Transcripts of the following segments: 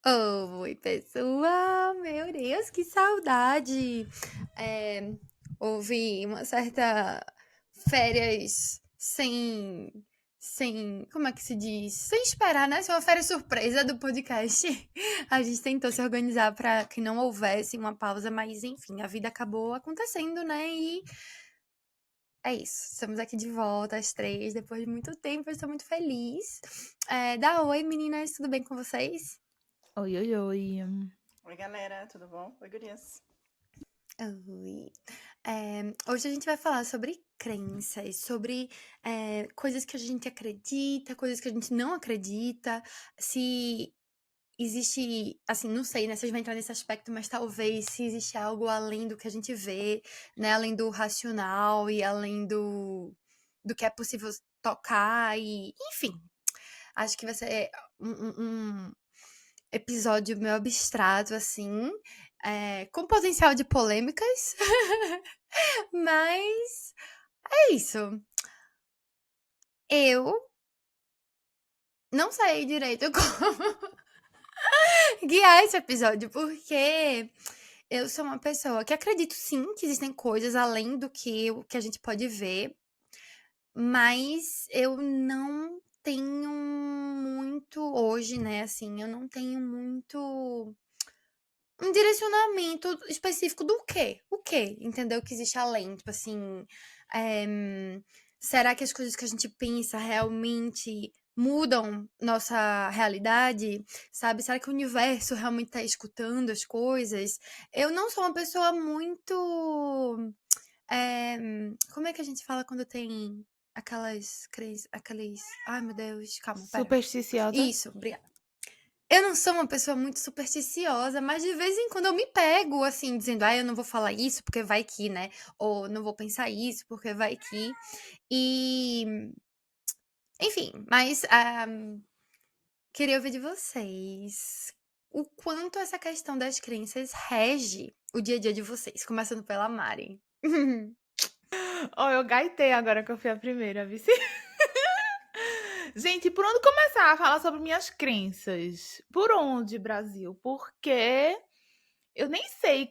Oi, pessoal! Meu Deus, que saudade! É, houve uma certa férias sem, como é que se diz? Sem esperar, né? Foi uma férias surpresa do podcast. A gente tentou se organizar para que não houvesse uma pausa, mas enfim, a vida acabou acontecendo, né? E é isso. Estamos aqui de volta às 3, depois de muito tempo. Eu estou muito feliz. Dá oi, meninas, tudo bem com vocês? Oi, oi, oi. Oi, galera, tudo bom? Oi, gurias. Oi. Hoje a gente vai falar sobre crenças, sobre coisas que a gente acredita, coisas que a gente não acredita, se existe, assim, não sei, né, se a gente vai entrar nesse aspecto, mas talvez se existe algo além do que a gente vê, né, além do racional e além do que é possível tocar e, enfim, acho que vai ser um episódio meio abstrato, assim, com potencial de polêmicas, mas é isso. Eu não sei direito como guiar esse episódio, porque eu sou uma pessoa que acredito sim que existem coisas além do que o que a gente pode ver, mas eu não tenho muito hoje, né, assim, eu não tenho muito um direcionamento específico do quê? O quê? Entendeu? Que existe além. Tipo assim, será que as coisas que a gente pensa realmente mudam nossa realidade? Sabe? Será que o universo realmente tá escutando as coisas? Eu não sou uma pessoa muito. Como é que a gente fala quando tem aqueles. Ai, meu Deus, calma, pera. Supersticiosa? Isso, obrigada. Eu não sou uma pessoa muito supersticiosa, mas de vez em quando eu me pego, assim, dizendo, eu não vou falar isso porque vai que, né? Ou não vou pensar isso porque vai que. E, enfim, mas queria ouvir de vocês o quanto essa questão das crenças rege o dia a dia de vocês, começando pela Mari. Ó, eu gaitei agora que eu fui a primeira, vice. Gente, por onde começar a falar sobre minhas crenças? Por onde, Brasil? Porque eu nem sei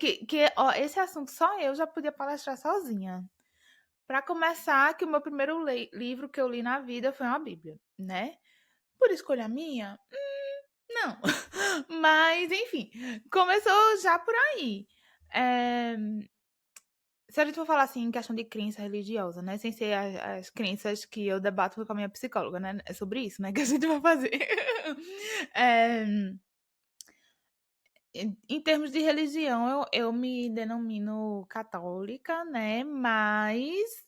ó, esse assunto só eu já podia palestrar sozinha. Para começar, que o meu primeiro livro que eu li na vida foi uma Bíblia, né? Por escolha minha? Não. Mas, enfim, começou já por aí. É, Se a gente for falar assim em questão de crença religiosa, né? Sem ser as crenças que eu debato com a minha psicóloga, né? É sobre isso, né? Que a gente vai fazer. É, em termos de religião, eu me denomino católica, né? Mas,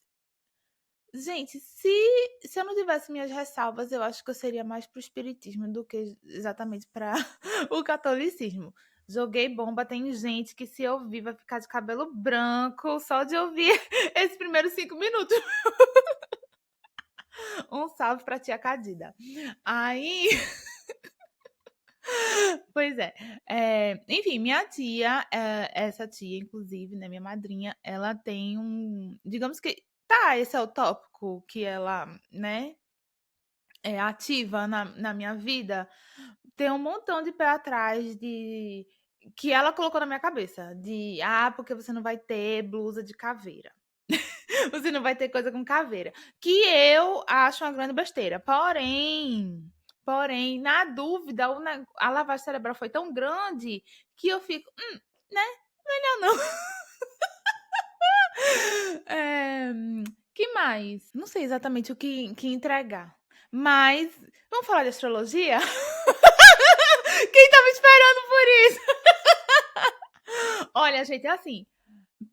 gente, se eu não tivesse minhas ressalvas, eu acho que eu seria mais pro espiritismo do que exatamente para o catolicismo. Joguei bomba, tem gente que se ouvir vai ficar de cabelo branco só de ouvir esses primeiros 5 minutos. Um salve pra tia Cadida. Aí, pois enfim, minha tia, essa tia, inclusive, né, minha madrinha, ela tem digamos que, tá, esse é o tópico que ela, né, é ativa na minha vida, tem um montão de pé atrás que ela colocou na minha cabeça, porque você não vai ter blusa de caveira. Você não vai ter coisa com caveira. Que eu acho uma grande besteira. Porém, na dúvida, a lavagem cerebral foi tão grande que eu fico, né? Melhor não. É, que mais? Não sei exatamente o que entregar. Mas, vamos falar de astrologia? Quem tava esperando por isso? Olha, gente, é assim.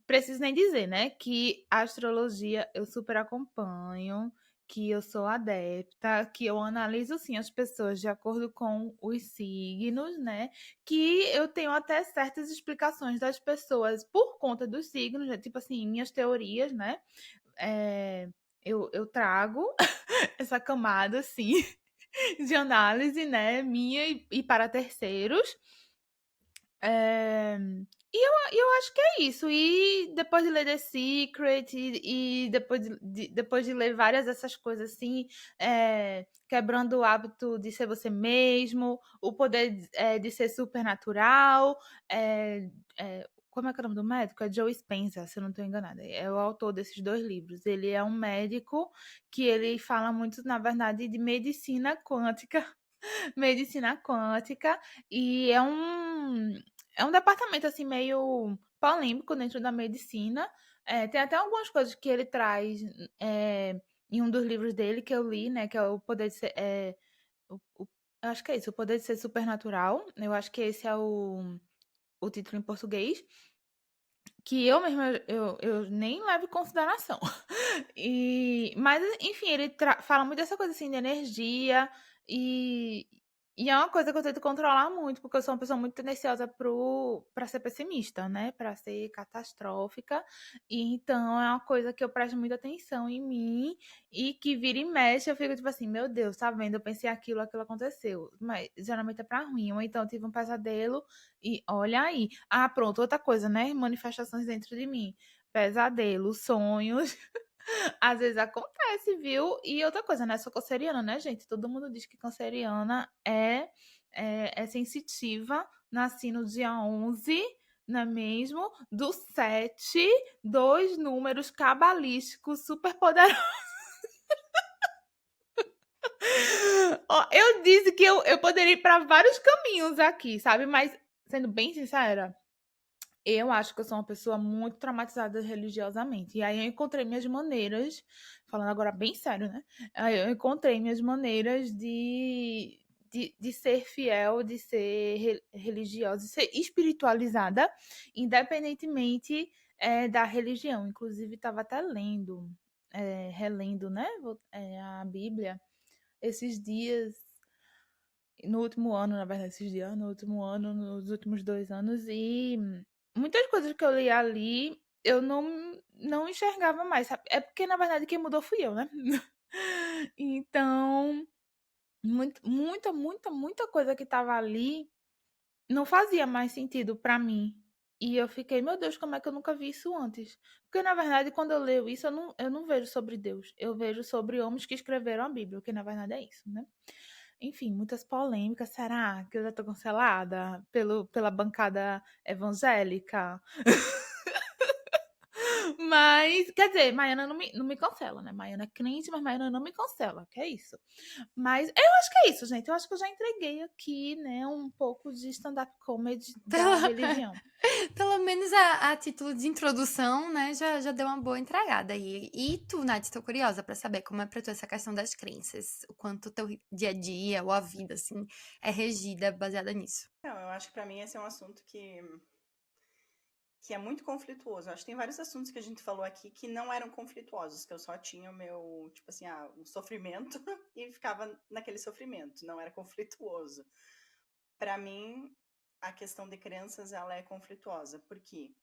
Preciso nem dizer, né, que a astrologia eu super acompanho, que eu sou adepta, que eu analiso sim as pessoas de acordo com os signos, né? Que eu tenho até certas explicações das pessoas por conta dos signos, né? Tipo assim, minhas teorias, né? É, eu trago essa camada, assim, de análise, né? Minha e para terceiros. É, E eu acho que é isso. E depois de ler The Secret, e depois de ler várias dessas coisas assim, quebrando o hábito de ser você mesmo, o poder de ser supernatural, como é que é o nome do médico? É Joe Spencer, se eu não estou enganada. É o autor desses 2 livros. Ele é um médico que ele fala muito, na verdade, de medicina quântica. Medicina quântica, e é um departamento assim meio polêmico dentro da medicina. Tem até algumas coisas que ele traz em um dos livros dele que eu li, né? Que é o poder de ser. Eu acho que é isso, o poder de ser supernatural. Eu acho que esse é o título em português. Que eu mesma eu nem levo em consideração. Mas, enfim, ele fala muito dessa coisa assim de energia e, e é uma coisa que eu tento controlar muito, porque eu sou uma pessoa muito tendenciosa para ser pessimista, né? Para ser catastrófica. E então é uma coisa que eu presto muita atenção em mim e que vira e mexe, eu fico tipo assim, meu Deus, tá vendo? Eu pensei aquilo aconteceu. Mas geralmente é pra ruim. Ou então eu tive um pesadelo e olha aí. Ah, pronto, outra coisa, né? Manifestações dentro de mim. Pesadelos, sonhos. Às vezes acontece, viu? E outra coisa, né? Sou canceriana, né, gente? Todo mundo diz que canceriana é sensitiva. Nasci no dia 11, não é mesmo? Do 7, 2 números cabalísticos super poderosos. Ó, eu disse que eu poderia ir para vários caminhos aqui, sabe? Mas, sendo bem sincera, eu acho que eu sou uma pessoa muito traumatizada religiosamente. E aí eu encontrei minhas maneiras, falando agora bem sério, né? Aí eu encontrei minhas maneiras de ser fiel, de ser religiosa, de ser espiritualizada, independentemente da religião. Inclusive, estava até lendo, relendo, né? A Bíblia esses dias, no último ano, na verdade, esses dias, no último ano, nos últimos 2 anos, e muitas coisas que eu li ali, eu não enxergava mais, sabe? É porque, na verdade, quem mudou fui eu, né? Então, muita coisa que tava ali não fazia mais sentido pra mim. E eu fiquei, meu Deus, como é que eu nunca vi isso antes? Porque, na verdade, quando eu leio isso, eu não vejo sobre Deus. Eu vejo sobre homens que escreveram a Bíblia, que na verdade é isso, né? Enfim, muitas polêmicas. Será que eu já tô cancelada pela bancada evangélica? Mas, quer dizer, Maiana não me cancela, né? Maiana é crente, mas Maiana não me cancela, que é isso. Mas eu acho que é isso, gente. Eu acho que eu já entreguei aqui, né, um pouco de stand-up comedy da Pelo, religião. pelo menos a título de introdução, né, já deu uma boa entregada aí. E tu, Nath, tô curiosa pra saber como é pra tu essa questão das crenças. O quanto o teu dia a dia ou a vida, assim, é regida baseada nisso. Não, eu acho que pra mim esse é um assunto que é muito conflituoso. Eu acho que tem vários assuntos que a gente falou aqui que não eram conflituosos, que eu só tinha o meu, tipo assim, um sofrimento e ficava naquele sofrimento, não era conflituoso. Pra mim, a questão de crenças, ela é conflituosa. Por quê?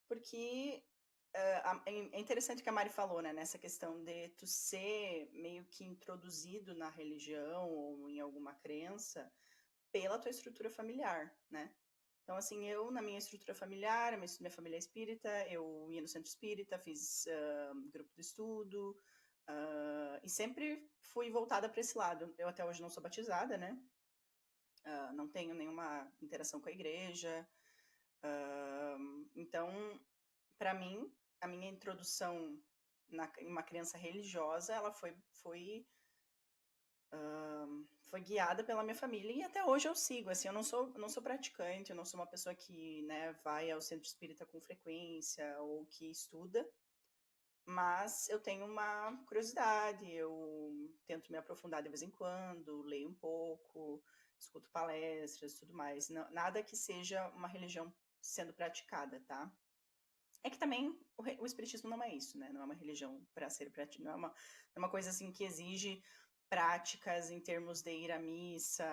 Porque é interessante o que a Mari falou, né? Nessa questão de tu ser meio que introduzido na religião ou em alguma crença pela tua estrutura familiar, né? Então, assim, eu, na minha estrutura familiar, a minha família é espírita, eu ia no centro espírita, fiz grupo de estudo, e sempre fui voltada para esse lado. Eu até hoje não sou batizada, né? Não tenho nenhuma interação com a igreja. Então, para mim, a minha introdução em uma crença religiosa, ela foi guiada pela minha família e até hoje eu sigo. Assim, eu não sou praticante, eu não sou uma pessoa que, né, vai ao centro espírita com frequência ou que estuda, mas eu tenho uma curiosidade, eu tento me aprofundar de vez em quando, leio um pouco, escuto palestras e tudo mais. Nada que seja uma religião sendo praticada, tá? É que também o espiritismo não é isso, né? Não é uma religião para ser praticada, não é uma coisa assim que exige práticas em termos de ir à missa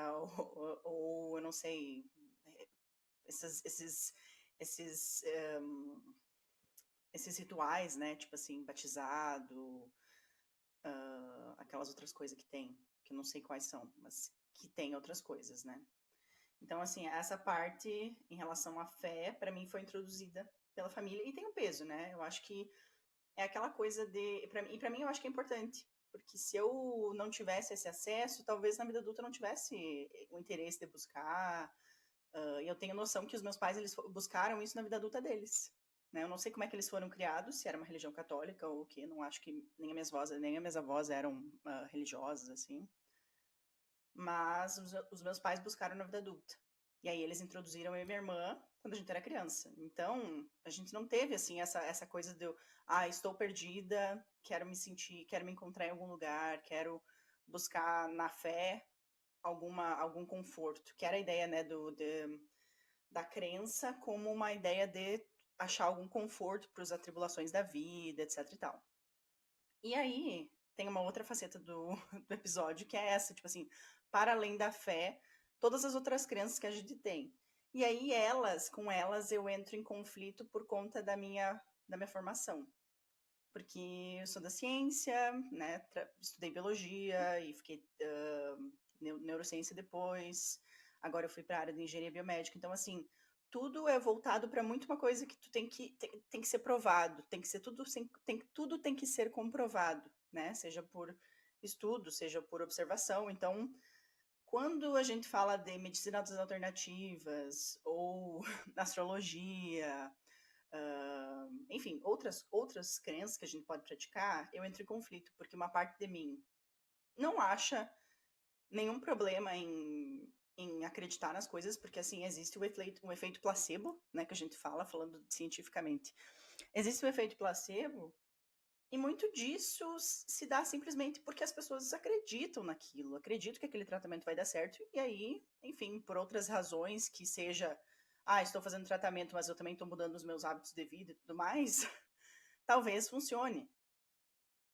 ou eu não sei, esses, esses rituais, né? Tipo assim, batizado, aquelas outras coisas que tem, que eu não sei quais são, mas que tem outras coisas, né? Então, assim, essa parte em relação à fé, para mim, foi introduzida pela família e tem um peso, né? Eu acho que é aquela coisa de. E para mim, eu acho que é importante. Porque se eu não tivesse esse acesso, talvez na vida adulta eu não tivesse o interesse de buscar. E eu tenho noção que os meus pais eles buscaram isso na vida adulta deles. Né? Eu não sei como é que eles foram criados, se era uma religião católica ou o quê. Não acho que nem as minhas avós eram religiosas, assim. Mas os meus pais buscaram na vida adulta. E aí eles introduziram eu e minha irmã quando a gente era criança. Então, a gente não teve, assim, essa coisa de eu, estou perdida, quero me encontrar em algum lugar, quero buscar na fé algum conforto. Que era a ideia, né, da crença como uma ideia de achar algum conforto para as atribulações da vida, etc e tal. E aí, tem uma outra faceta do episódio, que é essa, tipo assim, para além da fé, todas as outras crenças que a gente tem. E aí, com elas, eu entro em conflito por conta da minha formação. Porque eu sou da ciência, né, estudei biologia e fiquei neurociência depois, agora eu fui para a área de engenharia biomédica, então, assim, tudo é voltado para muito uma coisa que tu tem que ser provado, tudo tem que ser comprovado, né? Seja por estudo, seja por observação. Então, quando a gente fala de medicinas alternativas ou astrologia, enfim, outras crenças que a gente pode praticar, eu entro em conflito, porque uma parte de mim não acha nenhum problema em acreditar nas coisas, porque assim, existe um efeito placebo, né, que a gente fala, falando cientificamente. Existe o efeito placebo, e muito disso se dá simplesmente porque as pessoas acreditam naquilo, acreditam que aquele tratamento vai dar certo, e aí, enfim, por outras razões, que seja, estou fazendo tratamento, mas eu também estou mudando os meus hábitos de vida e tudo mais, talvez funcione.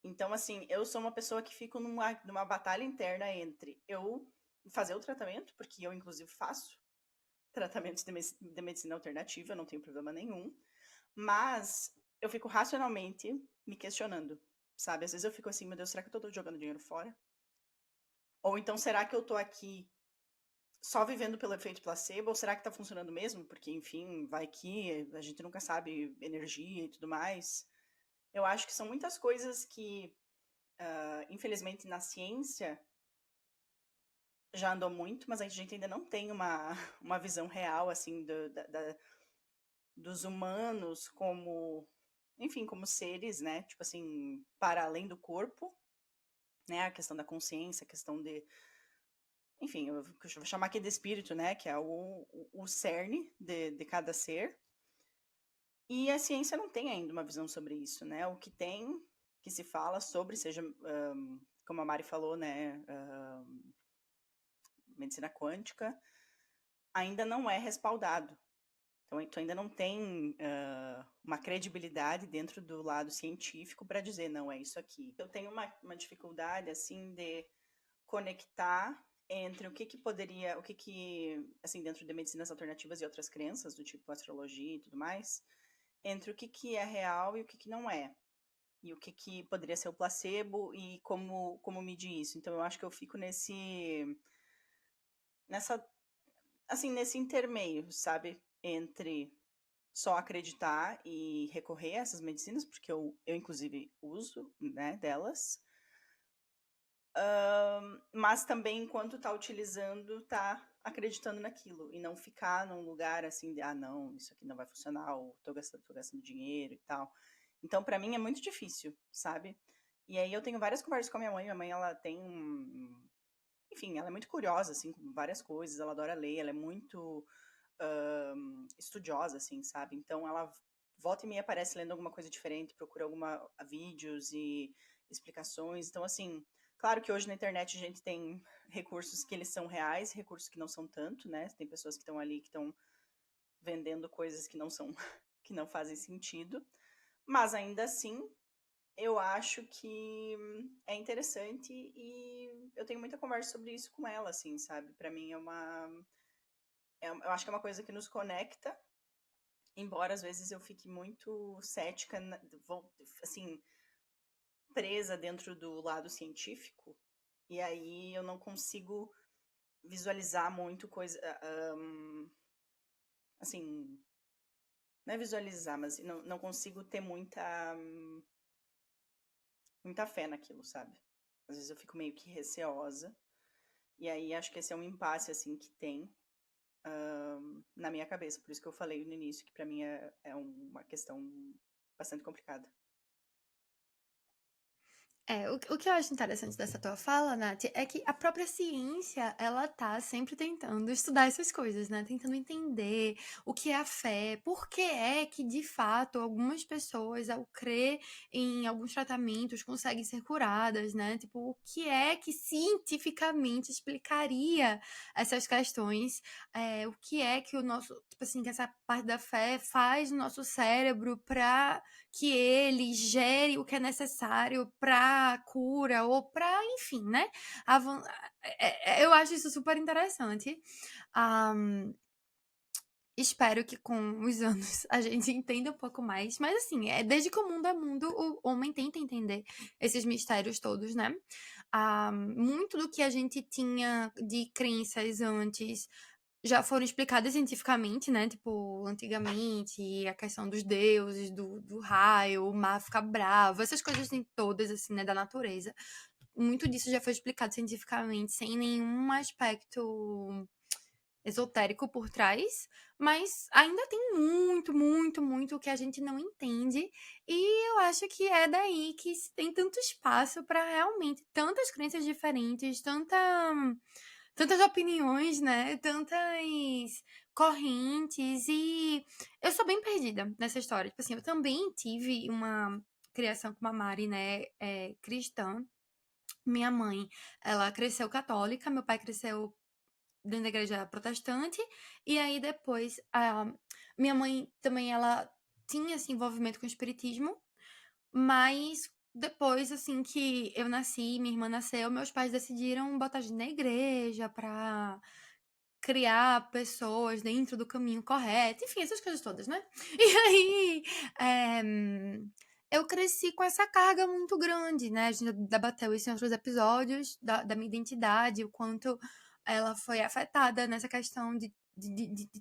Então, assim, eu sou uma pessoa que fico numa batalha interna entre eu fazer o tratamento, porque eu, inclusive, faço tratamentos de medicina alternativa, não tenho problema nenhum, mas eu fico racionalmente me questionando, sabe? Às vezes eu fico assim, meu Deus, será que eu tô jogando dinheiro fora? Ou então, será que eu tô aqui só vivendo pelo efeito placebo? Ou será que tá funcionando mesmo? Porque, enfim, vai que a gente nunca sabe energia e tudo mais. Eu acho que são muitas coisas que infelizmente, na ciência já andou muito, mas a gente ainda não tem uma visão real, assim, dos humanos como, enfim, como seres, né? Tipo assim, para além do corpo, né? A questão da consciência, a questão de... Enfim, eu vou chamar aqui de espírito, né? Que é o cerne de cada ser. E a ciência não tem ainda uma visão sobre isso, né? O que tem, que se fala sobre, seja, como a Mari falou, né? Medicina quântica, ainda não é respaldado. Então, tu ainda não tem uma credibilidade dentro do lado científico para dizer, não, é isso aqui. Eu tenho uma dificuldade, assim, de conectar entre o que poderia, assim, dentro de medicinas alternativas e outras crenças, do tipo astrologia e tudo mais, entre o que é real e o que não é. E o que poderia ser o placebo e como medir isso. Então, eu acho que eu fico nesse intermeio, sabe? Entre só acreditar e recorrer a essas medicinas, porque eu inclusive, uso, né, delas. Mas também, enquanto tá utilizando, tá acreditando naquilo. E não ficar num lugar assim de, não, isso aqui não vai funcionar, ou tô gastando dinheiro e tal. Então, pra mim, é muito difícil, sabe? E aí eu tenho várias conversas com a minha mãe. Minha mãe, ela tem enfim, ela é muito curiosa, assim, com várias coisas, ela adora ler, ela é muito estudiosa, assim, sabe? Então, ela volta e meia aparece lendo alguma coisa diferente, procura vídeos e explicações. Então, assim, claro que hoje na internet a gente tem recursos que eles são reais, recursos que não são tanto, né? Tem pessoas que estão ali que estão vendendo coisas que não são, que não fazem sentido. Mas ainda assim, eu acho que é interessante e eu tenho muita conversa sobre isso com ela, assim, sabe? Pra mim eu acho que é uma coisa que nos conecta, embora às vezes eu fique muito cética, assim, presa dentro do lado científico, e aí eu não consigo visualizar muito coisa. Assim, não é visualizar, mas não consigo ter muita fé naquilo, sabe? Às vezes eu fico meio que receosa. E aí acho que esse é um impasse, assim, que tem na minha cabeça. Por isso que eu falei no início que pra mim é uma questão bastante complicada. O que eu acho interessante dessa tua fala, Nath, é que a própria ciência, ela tá sempre tentando estudar essas coisas, né? Tentando entender o que é a fé, por que é que, de fato, algumas pessoas, ao crer em alguns tratamentos, conseguem ser curadas, né? Tipo, o que é que cientificamente explicaria essas questões, o que é que o nosso, tipo assim, que essa parte da fé faz no nosso cérebro pra que ele gere o que é necessário para cura ou para, enfim, né? Eu acho isso super interessante. Espero que com os anos a gente entenda um pouco mais. Mas assim, desde que o mundo é mundo, o homem tenta entender esses mistérios todos, né? Muito do que a gente tinha de crenças antes já foram explicadas cientificamente, né? Tipo, antigamente, a questão dos deuses, do raio, o mar ficar bravo, essas coisas assim, todas, assim, né, da natureza. Muito disso já foi explicado cientificamente, sem nenhum aspecto esotérico por trás, mas ainda tem muito, muito, muito que a gente não entende, e eu acho que é daí que tem tanto espaço para realmente tantas crenças diferentes, tantas opiniões, né? Tantas correntes. E eu sou bem perdida nessa história. Tipo assim, eu também tive uma criação com uma Mari, né? Cristã. Minha mãe, ela cresceu católica, meu pai cresceu dentro da igreja protestante. E aí depois, minha mãe também, ela tinha esse envolvimento com o espiritismo, mas depois, assim, que eu nasci, minha irmã nasceu, meus pais decidiram botar a gente na igreja pra criar pessoas dentro do caminho correto, enfim, essas coisas todas, né? E aí, eu cresci com essa carga muito grande, né? A gente debateu isso em outros episódios da minha identidade, o quanto ela foi afetada nessa questão de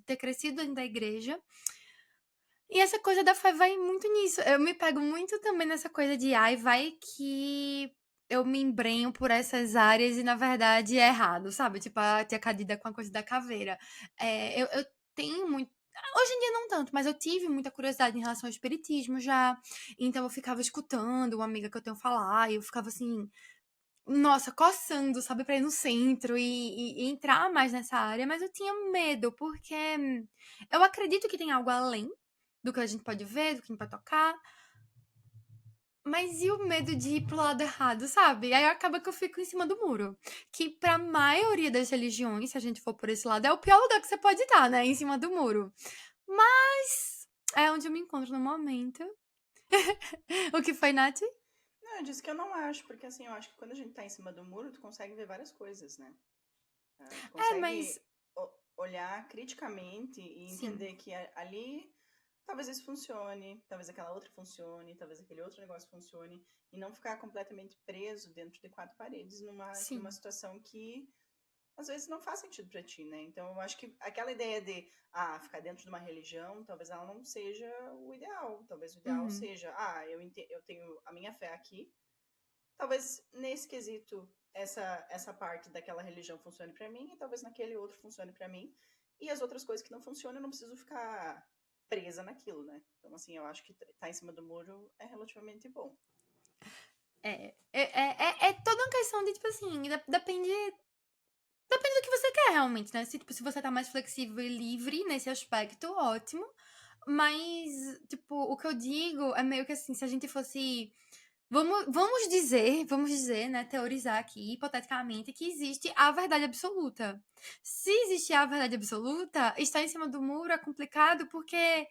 ter crescido dentro da igreja. E essa coisa da fé vai muito nisso. Eu me pego muito também nessa coisa de, ai, vai que eu me embrenho por essas áreas e na verdade é errado, sabe? Tipo a tia Cadida com a coisa da caveira. Eu tenho muito. Hoje em dia não tanto, mas eu tive muita curiosidade em relação ao espiritismo já. Então eu ficava escutando uma amiga que eu tenho falar e eu ficava assim, nossa, coçando, sabe, pra ir no centro e entrar mais nessa área, mas eu tinha medo, porque eu acredito que tem algo além do que a gente pode ver, do que a gente pode tocar, mas e o medo de ir pro lado errado, sabe? Aí acaba que eu fico em cima do muro. Que pra maioria das religiões, se a gente for por esse lado, é o pior lugar que você pode estar, né? Em cima do muro. Mas é onde eu me encontro no momento. O que foi, Nath? Não, eu disse que eu não acho, porque assim, eu acho que quando a gente tá em cima do muro, tu consegue ver várias coisas, né? Tu Mas consegue olhar criticamente e sim. entender que ali talvez isso funcione, talvez aquela outra funcione, talvez aquele outro negócio funcione, e não ficar completamente preso dentro de quatro paredes numa Sim. situação que às vezes não faz sentido para ti, né? Então eu acho que aquela ideia de ficar dentro de uma religião, talvez ela não seja o ideal. Talvez o ideal Uhum. seja, eu tenho a minha fé aqui. Talvez nesse quesito essa parte daquela religião funcione para mim e talvez naquele outro funcione para mim. E as outras coisas que não funcionam, eu não preciso ficar presa naquilo, né? Então assim, eu acho que tá em cima do muro é relativamente bom. É toda uma questão de, tipo assim, depende do que você quer realmente, né? Se você tá mais flexível e livre nesse aspecto, ótimo. Mas, tipo, o que eu digo é meio que assim, se a gente fosse. Vamos dizer, né? Teorizar aqui, hipoteticamente, que existe a verdade absoluta. Se existe a verdade absoluta, estar em cima do muro é complicado porque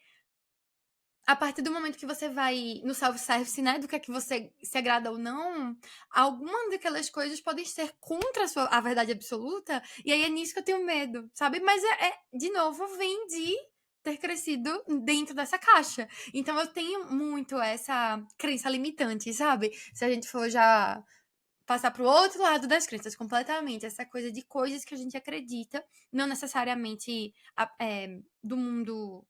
a partir do momento que você vai no self-service, né, do que é que você se agrada ou não, algumas daquelas coisas podem ser contra a verdade absoluta, e aí é nisso que eu tenho medo, sabe? Mas de novo, vem de ter crescido dentro dessa caixa. Então eu tenho muito essa crença limitante, sabe? Se a gente for já passar pro outro lado das crenças completamente. Essa coisa de coisas que a gente acredita, não necessariamente do mundo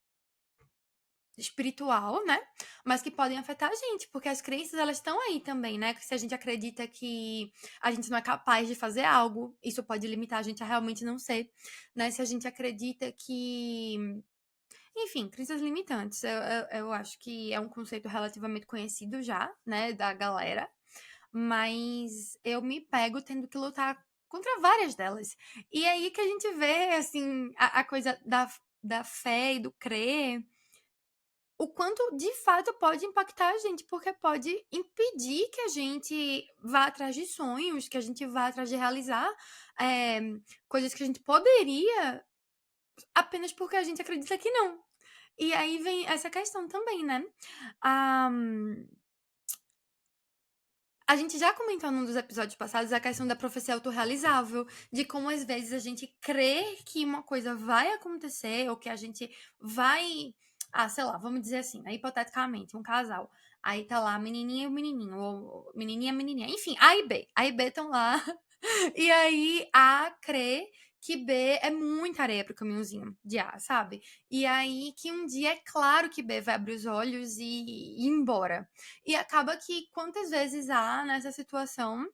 espiritual, né? Mas que podem afetar a gente, porque as crenças, elas estão aí também, né? Se a gente acredita que a gente não é capaz de fazer algo, isso pode limitar a gente a realmente não ser, né? Se a gente acredita que... Enfim, crenças limitantes. Eu acho que é um conceito relativamente conhecido já, né? Da galera. Mas eu me pego tendo que lutar contra várias delas. E aí que a gente vê, assim, a coisa da fé e do crer, o quanto de fato pode impactar a gente, porque pode impedir que a gente vá atrás de sonhos, que a gente vá atrás de realizar coisas que a gente poderia apenas porque a gente acredita que não. E aí vem essa questão também, né? A gente já comentou num dos episódios passados a questão da profecia autorrealizável, de como às vezes a gente crê que uma coisa vai acontecer, ou que a gente vai. Ah, sei lá, vamos dizer assim, né? Hipoteticamente, um casal. Aí tá lá a menininha e o menininho, ou menininha e a menininha. Enfim, A e B. A e B estão lá. E aí A crê que B é muita areia pro caminhãozinho de A, sabe? E aí que um dia é claro que B vai abrir os olhos e ir embora. E acaba que quantas vezes A nessa situação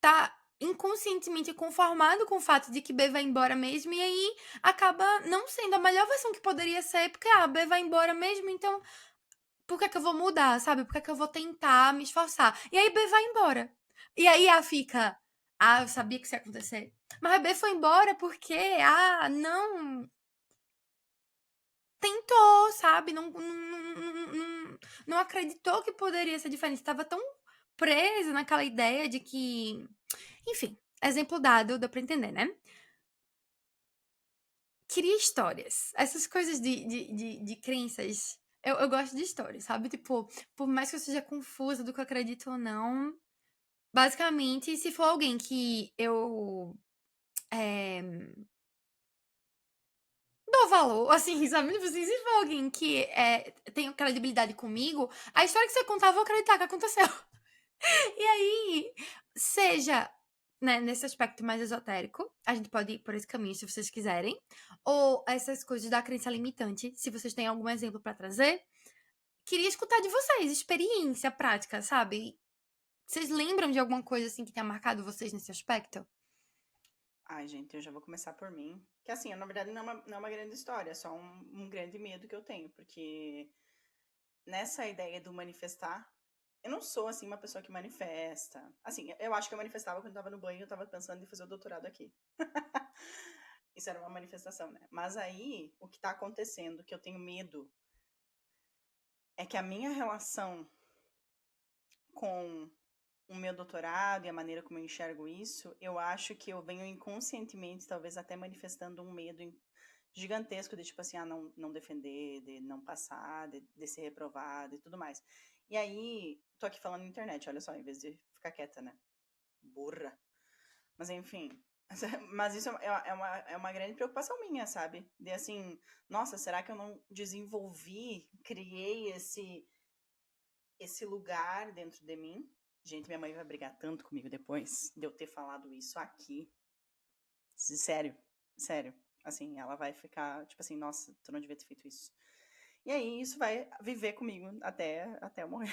tá inconscientemente conformado com o fato de que B vai embora mesmo, e aí acaba não sendo a melhor versão que poderia ser, porque B vai embora mesmo, então por que eu vou mudar, sabe? Por que eu vou tentar me esforçar? E aí B vai embora. E aí A fica, eu sabia que isso ia acontecer. Mas a B foi embora porque, não tentou, sabe? Não acreditou que poderia ser diferente. Estava tão presa naquela ideia de que. Enfim, exemplo dado, dá pra entender, né? Queria histórias. Essas coisas de crenças. Eu gosto de histórias, sabe? Tipo, por mais que eu seja confusa do que eu acredito ou não. Basicamente, se for alguém que eu dou valor, assim, sabe? Tipo assim, se for alguém que tem credibilidade comigo, a história que você contar, eu vou acreditar que aconteceu. E aí, seja, né, nesse aspecto mais esotérico, a gente pode ir por esse caminho se vocês quiserem, ou essas coisas da crença limitante, se vocês têm algum exemplo pra trazer. Queria escutar de vocês, experiência prática, sabe? Vocês lembram de alguma coisa assim que tenha marcado vocês nesse aspecto? Ai, gente, eu já vou começar por mim. Que assim, na verdade não é uma grande história, é só um grande medo que eu tenho, porque nessa ideia do manifestar, eu não sou, assim, uma pessoa que manifesta. Assim, eu acho que eu manifestava quando eu tava no banho, eu tava pensando em fazer o doutorado aqui. Isso era uma manifestação, né? Mas aí, o que tá acontecendo, que eu tenho medo, é que a minha relação com o meu doutorado e a maneira como eu enxergo isso, eu acho que eu venho inconscientemente, talvez até manifestando um medo gigantesco de, tipo assim, não defender, de não passar, de ser reprovada e tudo mais. E aí, tô aqui falando na internet, olha só, em vez de ficar quieta, né? Burra. Mas enfim. Mas isso é uma grande preocupação minha, sabe? De assim, nossa, será que eu não desenvolvi, criei esse lugar dentro de mim? Gente, minha mãe vai brigar tanto comigo depois de eu ter falado isso aqui. Sério, sério. Assim, ela vai ficar, tipo assim, nossa, tu não devia ter feito isso. E aí, isso vai viver comigo até eu morrer.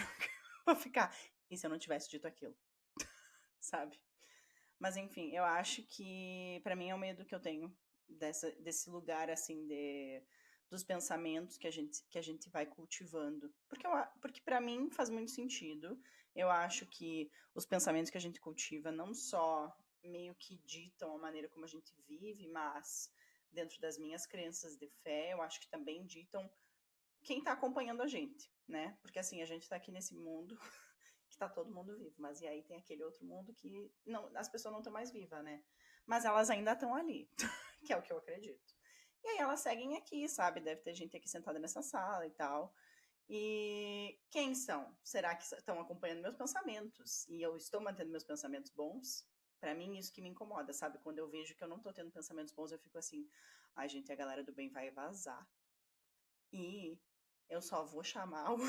Vou ficar, e se eu não tivesse dito aquilo? Sabe? Mas enfim, eu acho que pra mim é o medo que eu tenho desse lugar assim dos pensamentos que a gente vai cultivando. Porque para mim faz muito sentido. Eu acho que os pensamentos que a gente cultiva não só meio que ditam a maneira como a gente vive, mas dentro das minhas crenças de fé, eu acho que também ditam quem tá acompanhando a gente, né? Porque assim, a gente tá aqui nesse mundo que tá todo mundo vivo, mas e aí tem aquele outro mundo que não, as pessoas não estão mais vivas, né? Mas elas ainda estão ali, que é o que eu acredito. E aí elas seguem aqui, sabe? Deve ter gente aqui sentada nessa sala e tal. E quem são? Será que estão acompanhando meus pensamentos? E eu estou mantendo meus pensamentos bons? Pra mim, isso que me incomoda, sabe? Quando eu vejo que eu não tô tendo pensamentos bons, eu fico assim, ai, gente, a galera do bem vai vazar. E eu só vou chamar os,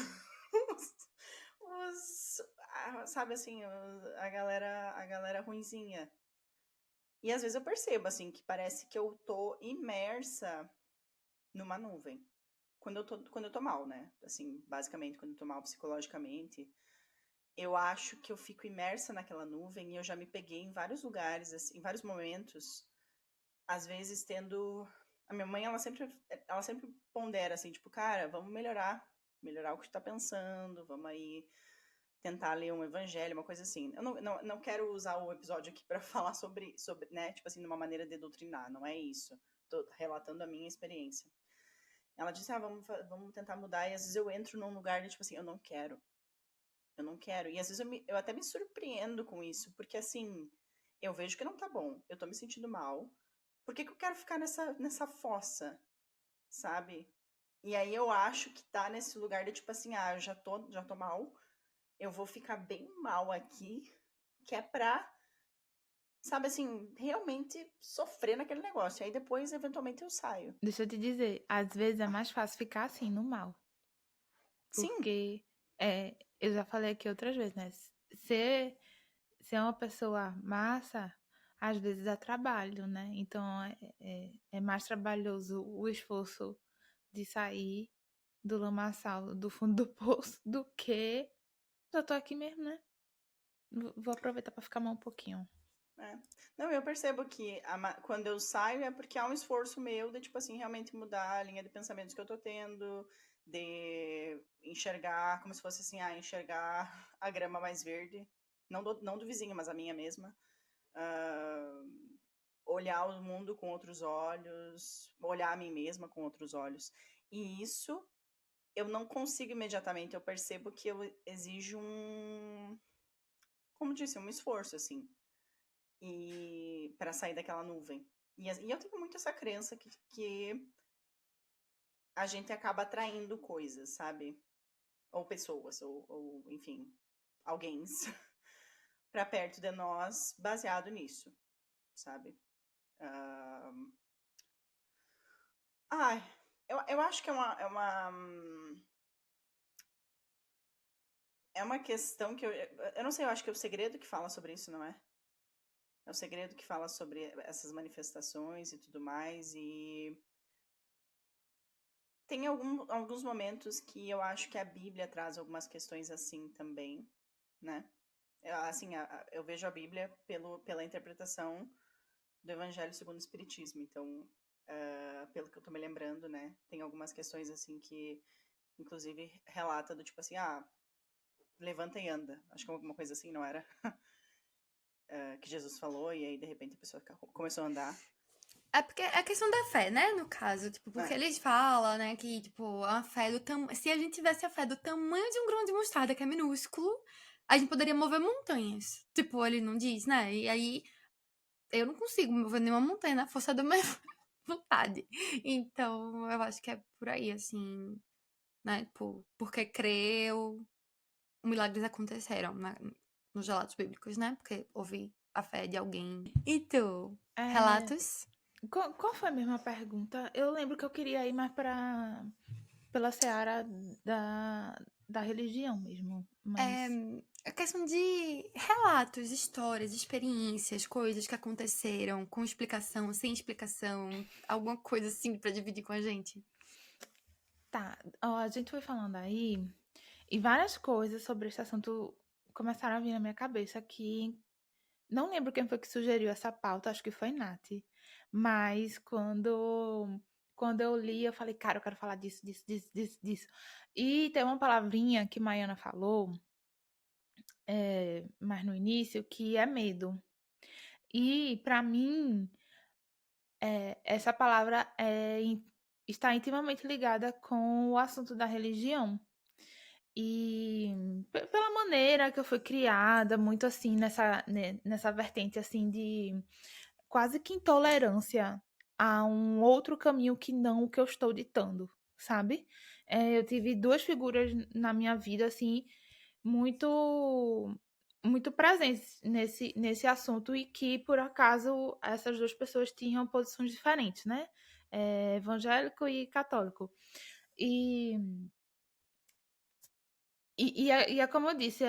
sabe assim, a galera ruinzinha. E às vezes eu percebo, assim, que parece que eu tô imersa numa nuvem. Quando eu tô mal, né? Assim, basicamente, quando eu tô mal psicologicamente, eu acho que eu fico imersa naquela nuvem e eu já me peguei em vários lugares, assim, em vários momentos, às vezes tendo. A minha mãe, ela sempre pondera assim, tipo, cara, vamos melhorar o que tu tá pensando, vamos aí tentar ler um evangelho, uma coisa assim. Eu não quero usar o episódio aqui pra falar sobre, né, tipo assim, de uma maneira de doutrinar, não é isso. Tô relatando a minha experiência. Ela disse, vamos tentar mudar, e às vezes eu entro num lugar de, tipo assim, eu não quero. E às vezes eu até me surpreendo com isso, porque assim, eu vejo que não tá bom, eu tô me sentindo mal, por que que eu quero ficar nessa fossa, sabe? E aí eu acho que tá nesse lugar de tipo assim, eu já tô mal, eu vou ficar bem mal aqui, que é pra, sabe assim, realmente sofrer naquele negócio. Aí depois, eventualmente, eu saio. Deixa eu te dizer, às vezes é mais fácil ficar assim, no mal. Sim, Porque eu já falei aqui outras vezes, né? Ser uma pessoa massa, às vezes dá trabalho, né? Então é mais trabalhoso o esforço de sair do lamaçal, do fundo do poço, do que já tô aqui mesmo, né? Vou aproveitar para ficar mal um pouquinho. é. Não, eu percebo que quando eu saio é porque há um esforço meu de, tipo assim, realmente mudar a linha de pensamentos que eu tô tendo, de enxergar, como se fosse assim, enxergar a grama mais verde. Não do vizinho, mas a minha mesma. Ah, olhar o mundo com outros olhos, olhar a mim mesma com outros olhos. E isso eu não consigo imediatamente, eu percebo que eu exijo como disse, um esforço, assim, e para sair daquela nuvem. E eu tenho muito essa crença que a gente acaba atraindo coisas, sabe? Ou pessoas, ou enfim, alguém para perto de nós baseado nisso, sabe? Ah, ai, eu acho que é uma questão que eu não sei, eu acho que é o segredo que fala sobre isso, não é? É o segredo que fala sobre essas manifestações e tudo mais. E tem alguns momentos que eu acho que a Bíblia traz algumas questões assim também, né? Assim, eu vejo a Bíblia pela interpretação do Evangelho segundo o Espiritismo. Então, pelo que eu tô me lembrando, né? Tem algumas questões assim que, inclusive, relata do tipo assim, levanta e anda. Acho que alguma coisa assim, não era? Que Jesus falou, e aí de repente a pessoa começou a andar. É porque é questão da fé, né? No caso, tipo, porque É, eles falam, né, que, tipo, a fé do tamanho. Se a gente tivesse a fé do tamanho de um grão de mostarda, que é minúsculo, a gente poderia mover montanhas. Tipo, ele não diz, né? E aí eu não consigo mover nenhuma montanha na força da minha vontade. Então, eu acho que é por aí, assim, né? Tipo, porque creu, milagres aconteceram nos relatos bíblicos, né? Porque houve a fé de alguém. E tu? É, Relatos? qual foi a mesma pergunta? Eu lembro que eu queria ir mais pela seara da religião mesmo, É, mas a questão de relatos, histórias, experiências, coisas que aconteceram com explicação, sem explicação, alguma coisa assim pra dividir com a gente. tá. Ó, a gente foi falando aí e várias coisas sobre esse assunto começaram a vir na minha cabeça que não lembro quem foi que sugeriu essa pauta, acho que foi Nath. Mas quando eu li, eu falei, cara, eu quero falar disso, disso, disso, disso, disso. E tem uma palavrinha que Maiana falou, mas no início, que é medo. E para mim, essa palavra está intimamente ligada com o assunto da religião. E pela maneira que eu fui criada, muito assim, nessa vertente assim de quase que intolerância a um outro caminho que não o que eu estou ditando, sabe? Eu tive duas figuras na minha vida, assim, muito muito presentes nesse assunto e que, por acaso, essas duas pessoas tinham posições diferentes, né? Evangélico e católico. E E é como eu disse,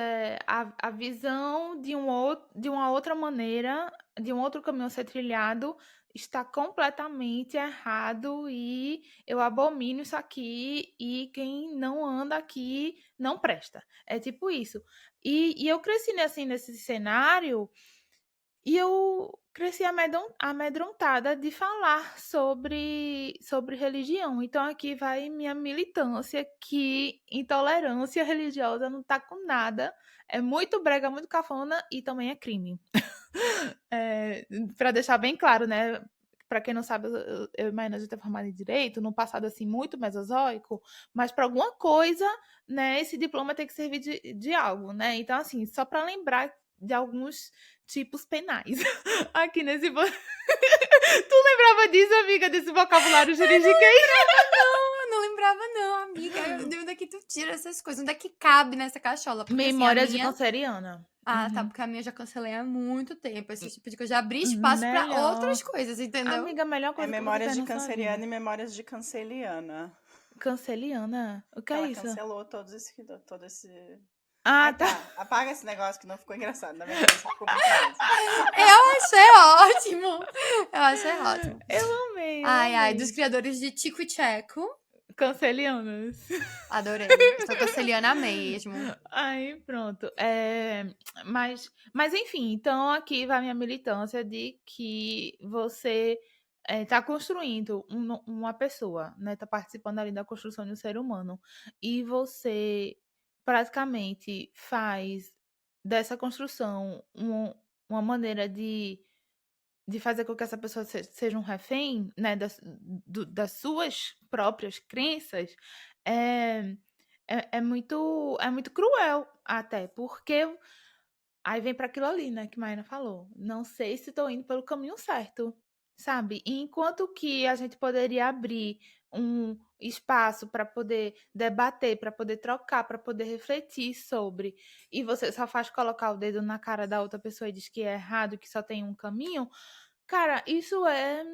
a visão de uma outra maneira, de um outro caminho a ser trilhado, está completamente errado e eu abomino isso aqui e quem não anda aqui não presta. É tipo isso. E eu cresci assim, nesse cenário e eu cresci amedrontada de falar sobre religião. Então aqui vai minha militância que intolerância religiosa não tá com nada. É muito brega, muito cafona e também é crime. Para deixar bem claro, né? Para quem não sabe, eu imagino a gente é formada em direito, num passado assim muito mesozoico, mas para alguma coisa, né, esse diploma tem que servir de algo, né? Então, assim, só para lembrar de alguns tipos penais aqui nesse. Tu lembrava disso, amiga, desse vocabulário juridiquês? Eu não lembrava, não, amiga. De onde é que tu tira essas coisas? Onde é que cabe nessa cachola? Porque assim, a Memórias de minha. canceriana. Ah, tá, Uhum. porque a minha eu já cancelei há muito tempo. Esse tipo de coisa. Já abri espaço pra outras Melhor. coisas, entendeu? Amiga, a melhor É coisa que você Memórias fez de na sua Canceriana vida. e Memórias de Canceliana. Canceliana? O que é Ela isso? cancelou todo esse. Ah, Ai, tá. tá. Apaga esse negócio que não ficou engraçado. Na minha cabeça ficou muito mesmo. Eu achei ótimo. Eu achei ótimo. Eu amei, eu Ai, dos amei. criadores de Tico e Tcheco. Cancelianas. Adorei. Estou canceliana mesmo. Aí, pronto. Mas enfim, então aqui vai a minha militância de que você está construindo uma pessoa, né? Está participando ali da construção de um ser humano. E você praticamente faz dessa construção uma maneira de fazer com que essa pessoa seja um refém, né, das suas próprias crenças, é, é muito cruel até, porque aí vem para aquilo ali, né, que Maíra falou. Não sei se estou indo pelo caminho certo, sabe? E enquanto que a gente poderia abrir um espaço para poder debater, para poder trocar, para poder refletir sobre, e você só faz colocar o dedo na cara da outra pessoa e diz que é errado, que só tem um caminho, cara, isso é.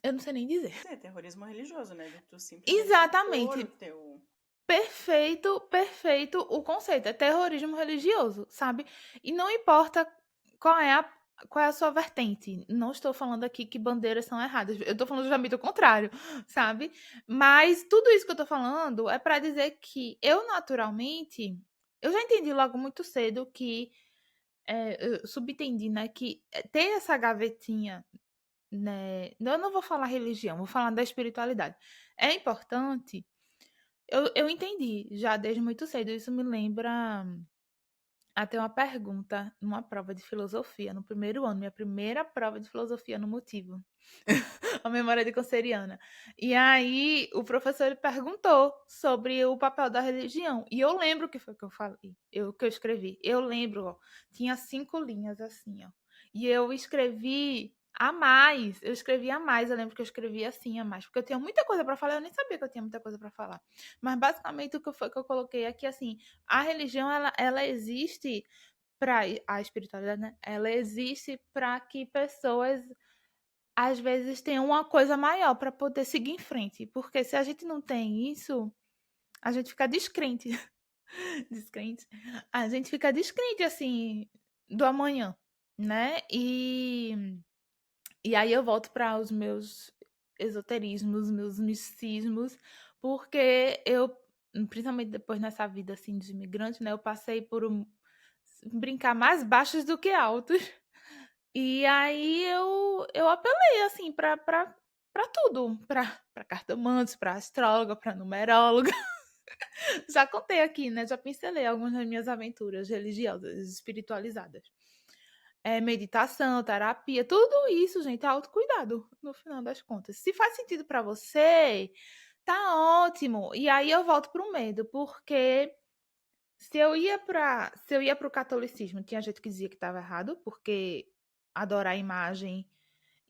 Eu não sei nem dizer. É terrorismo religioso, né? De tu simplesmente impor o Exatamente. teu. Perfeito, perfeito o conceito. É terrorismo religioso, sabe? E não importa qual é a, qual é a sua vertente. Não estou falando aqui que bandeiras são erradas. Eu estou falando justamente o contrário, sabe? Mas tudo isso que eu estou falando é para dizer que eu, naturalmente, eu já entendi logo muito cedo que. Eu subentendi, né? Que ter essa gavetinha, né? Eu não vou falar religião, vou falar da espiritualidade. É importante. Eu entendi já desde muito cedo. Isso me lembra até uma pergunta numa prova de filosofia, no primeiro ano, minha primeira prova de filosofia no Motivo, a memória de canceriana. E aí o professor ele perguntou sobre o papel da religião. E eu lembro o que foi que eu falei, que eu escrevi. Eu lembro, ó, tinha 5 linhas assim, ó. E eu escrevi a mais. Eu escrevi a mais. Eu lembro que eu escrevi assim a mais, porque eu tinha muita coisa para falar. Eu nem sabia que eu tinha muita coisa para falar. Mas basicamente o que foi que eu coloquei aqui assim, a religião ela existe para a espiritualidade, né? Ela existe para que pessoas às vezes tenham uma coisa maior para poder seguir em frente, porque se a gente não tem isso, a gente fica descrente, descrente. A gente fica descrente assim do amanhã, né? E aí eu volto para os meus esoterismos, meus misticismos, porque eu, principalmente depois nessa vida assim de imigrante, né, eu passei por brincar mais baixos do que altos. E aí eu apelei assim para tudo, para cartomantes, para astróloga, para numeróloga. Já contei aqui, né? Já pincelei algumas das minhas aventuras religiosas, espiritualizadas. Meditação, terapia, tudo isso, gente, é autocuidado, no final das contas. Se faz sentido para você, tá ótimo. E aí eu volto pro medo, porque se eu ia pro catolicismo, tinha gente que dizia que estava errado, porque adorar a imagem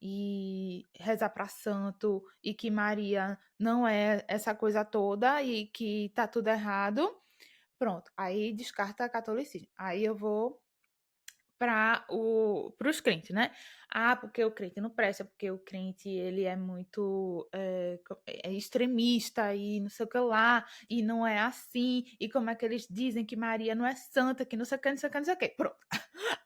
e rezar para santo e que Maria não é essa coisa toda e que tá tudo errado. Pronto, aí descarta catolicismo. Aí eu vou para os crentes, né? Ah, porque o crente não presta, porque o crente ele é muito extremista e não sei o que lá, e não é assim, e como é que eles dizem que Maria não é santa, que não sei o que, não sei o que, não sei o que. Pronto.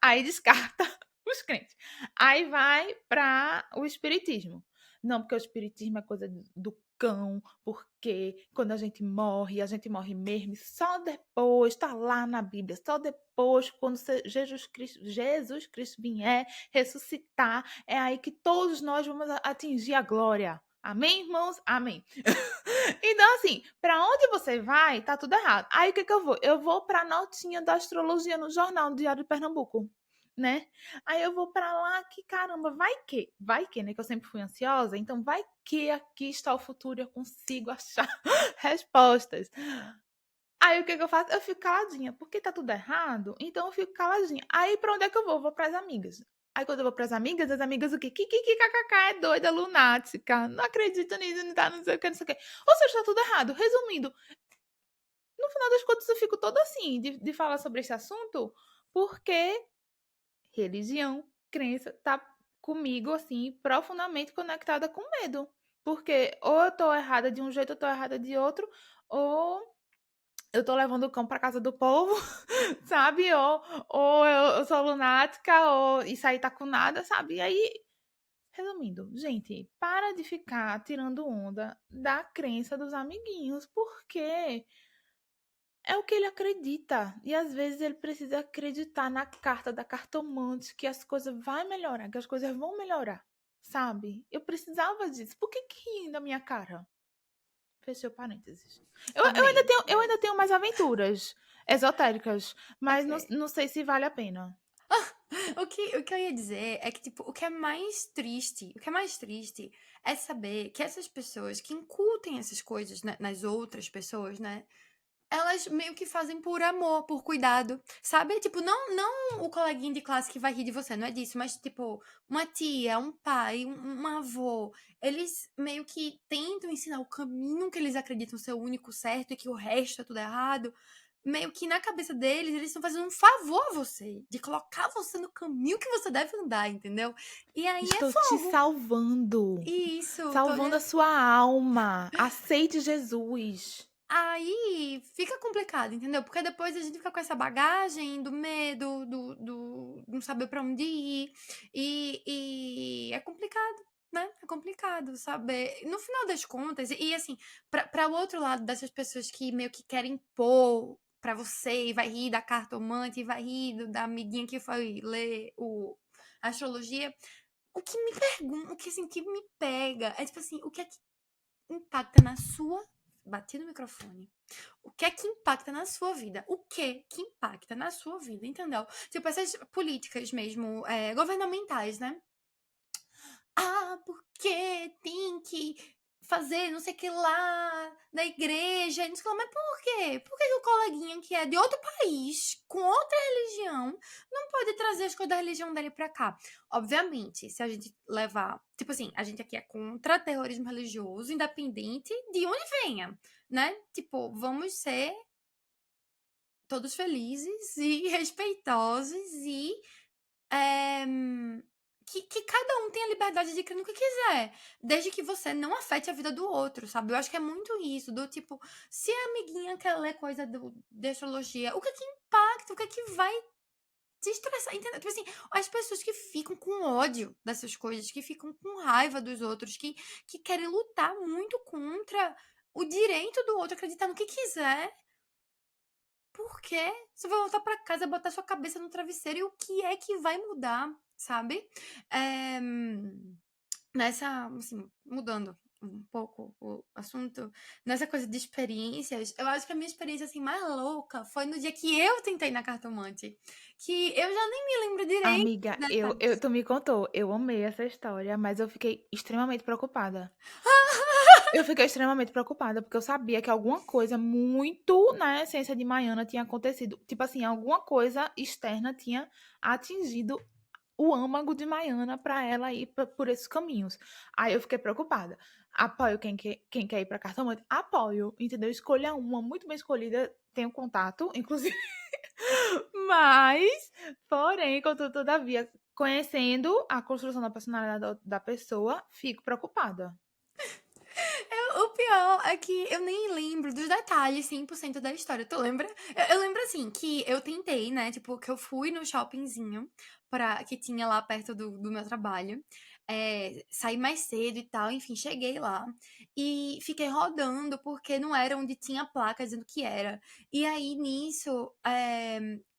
Aí descarta os crentes. Aí vai para o espiritismo. Não, porque o espiritismo é coisa do cão, porque quando a gente morre mesmo, e só depois, está lá na Bíblia, só depois, quando Jesus Cristo vier ressuscitar, é aí que todos nós vamos atingir a glória. Amém, irmãos? Amém. Então, assim, para onde você vai, tá tudo errado. Aí, o que eu vou? Eu vou para a notinha da astrologia no jornal do Diário de Pernambuco, né? Aí eu vou para lá que, caramba, vai que, né? Que eu sempre fui ansiosa, então vai que aqui está o futuro e eu consigo achar respostas. Aí o que eu faço? Eu fico caladinha, porque tá tudo errado, então eu fico caladinha. Aí pra onde é que eu vou? Vou pras amigas. Aí quando eu vou pras amigas, as amigas o quê? Kikikikakk, é doida, lunática, não acredito nisso, não tá, não sei o que, não sei o que. Ou seja, tá tudo errado. Resumindo, no final das contas eu fico toda assim, de falar sobre esse assunto, porque religião, crença, tá comigo, assim, profundamente conectada com medo. Porque ou eu tô errada de um jeito, ou eu tô errada de outro, ou eu tô levando o cão pra casa do povo, sabe? Ou eu sou lunática, ou isso aí tá com nada, sabe? E aí, resumindo, gente, para de ficar tirando onda da crença dos amiguinhos, porque é o que ele acredita. E às vezes ele precisa acreditar na carta da cartomante que as coisas vão melhorar, que as coisas vão melhorar, sabe? Eu precisava disso. Por que rir da minha cara? Fechou parênteses. Amei. Eu ainda tenho mais aventuras esotéricas, mas não, Ok. não sei se vale a pena. O que eu ia dizer é que, tipo, o que é mais triste é saber que essas pessoas que incutem essas coisas nas outras pessoas, né? Elas meio que fazem por amor, por cuidado, sabe? Tipo, não o coleguinha de classe que vai rir de você, não é disso, mas, tipo, uma tia, um pai, um avô, eles meio que tentam ensinar o caminho que eles acreditam ser o único certo e que o resto é tudo errado. Meio que na cabeça deles, eles estão fazendo um favor a você, de colocar você no caminho que você deve andar, entendeu? E aí é Estou te fogo. salvando, Isso, salvando a sua alma. Aceite Jesus. aí fica complicado, entendeu? Porque depois a gente fica com essa bagagem do medo, do não saber pra onde ir. E é complicado, né? É complicado saber. No final das contas, e assim, pra o outro lado dessas pessoas que meio que querem impor pra você e vai rir da cartomante, e vai rir da amiguinha que foi ler a astrologia. O que me pergunta, o que assim, que me pega é tipo assim, o que é que impacta na sua. Bati no microfone. O que é que impacta na sua vida? O que impacta na sua vida, entendeu? Tipo, essas políticas mesmo, governamentais, né? Ah, porque tem que fazer não sei o que lá na igreja, não sei o que lá. Mas por quê? Por que o coleguinha que é de outro país, com outra religião, não pode trazer as coisas da religião dele pra cá? Obviamente, se a gente levar. Tipo assim, a gente aqui é contra terrorismo religioso, independente de onde venha, né? Tipo, vamos ser todos felizes e respeitosos e é, que cada um tenha liberdade de crer no que quiser, desde que você não afete a vida do outro, sabe? Eu acho que é muito isso, do tipo, se a amiguinha quer ler coisa de astrologia, o que é que impacta, o que é que vai te estressar, entendeu? Tipo assim, as pessoas que ficam com ódio dessas coisas, que ficam com raiva dos outros, que querem lutar muito contra o direito do outro acreditar no que quiser, por quê? Você vai voltar pra casa, botar sua cabeça no travesseiro e o que é que vai mudar, sabe? Eh, nessa, assim, mudando um pouco o assunto, nessa coisa de experiências, eu acho que a minha experiência, assim, mais louca foi no dia que eu tentei na cartomante, que eu já nem me lembro direito Amiga, dos detalhes. tu me contou, eu amei essa história, mas eu fiquei extremamente preocupada. Eu fiquei extremamente preocupada, porque eu sabia que alguma coisa muito na essência de Maiana tinha acontecido. Tipo assim, alguma coisa externa tinha atingido o âmago de Maiana para ela ir por esses caminhos. Aí eu fiquei preocupada. Apoio quem quer ir para cartomante? Apoio, entendeu? Escolha uma muito bem escolhida, tenho contato, inclusive. Mas, porém, contudo, todavia, conhecendo a construção da personalidade da pessoa, fico preocupada. O pior é que eu nem lembro dos detalhes 100% da história. Tu lembra? Eu lembro assim que eu tentei, né? Tipo, que eu fui no shoppingzinho que tinha lá perto do meu trabalho. Saí mais cedo e tal, enfim, cheguei lá e fiquei rodando porque não era onde tinha placa dizendo que era. E aí nisso,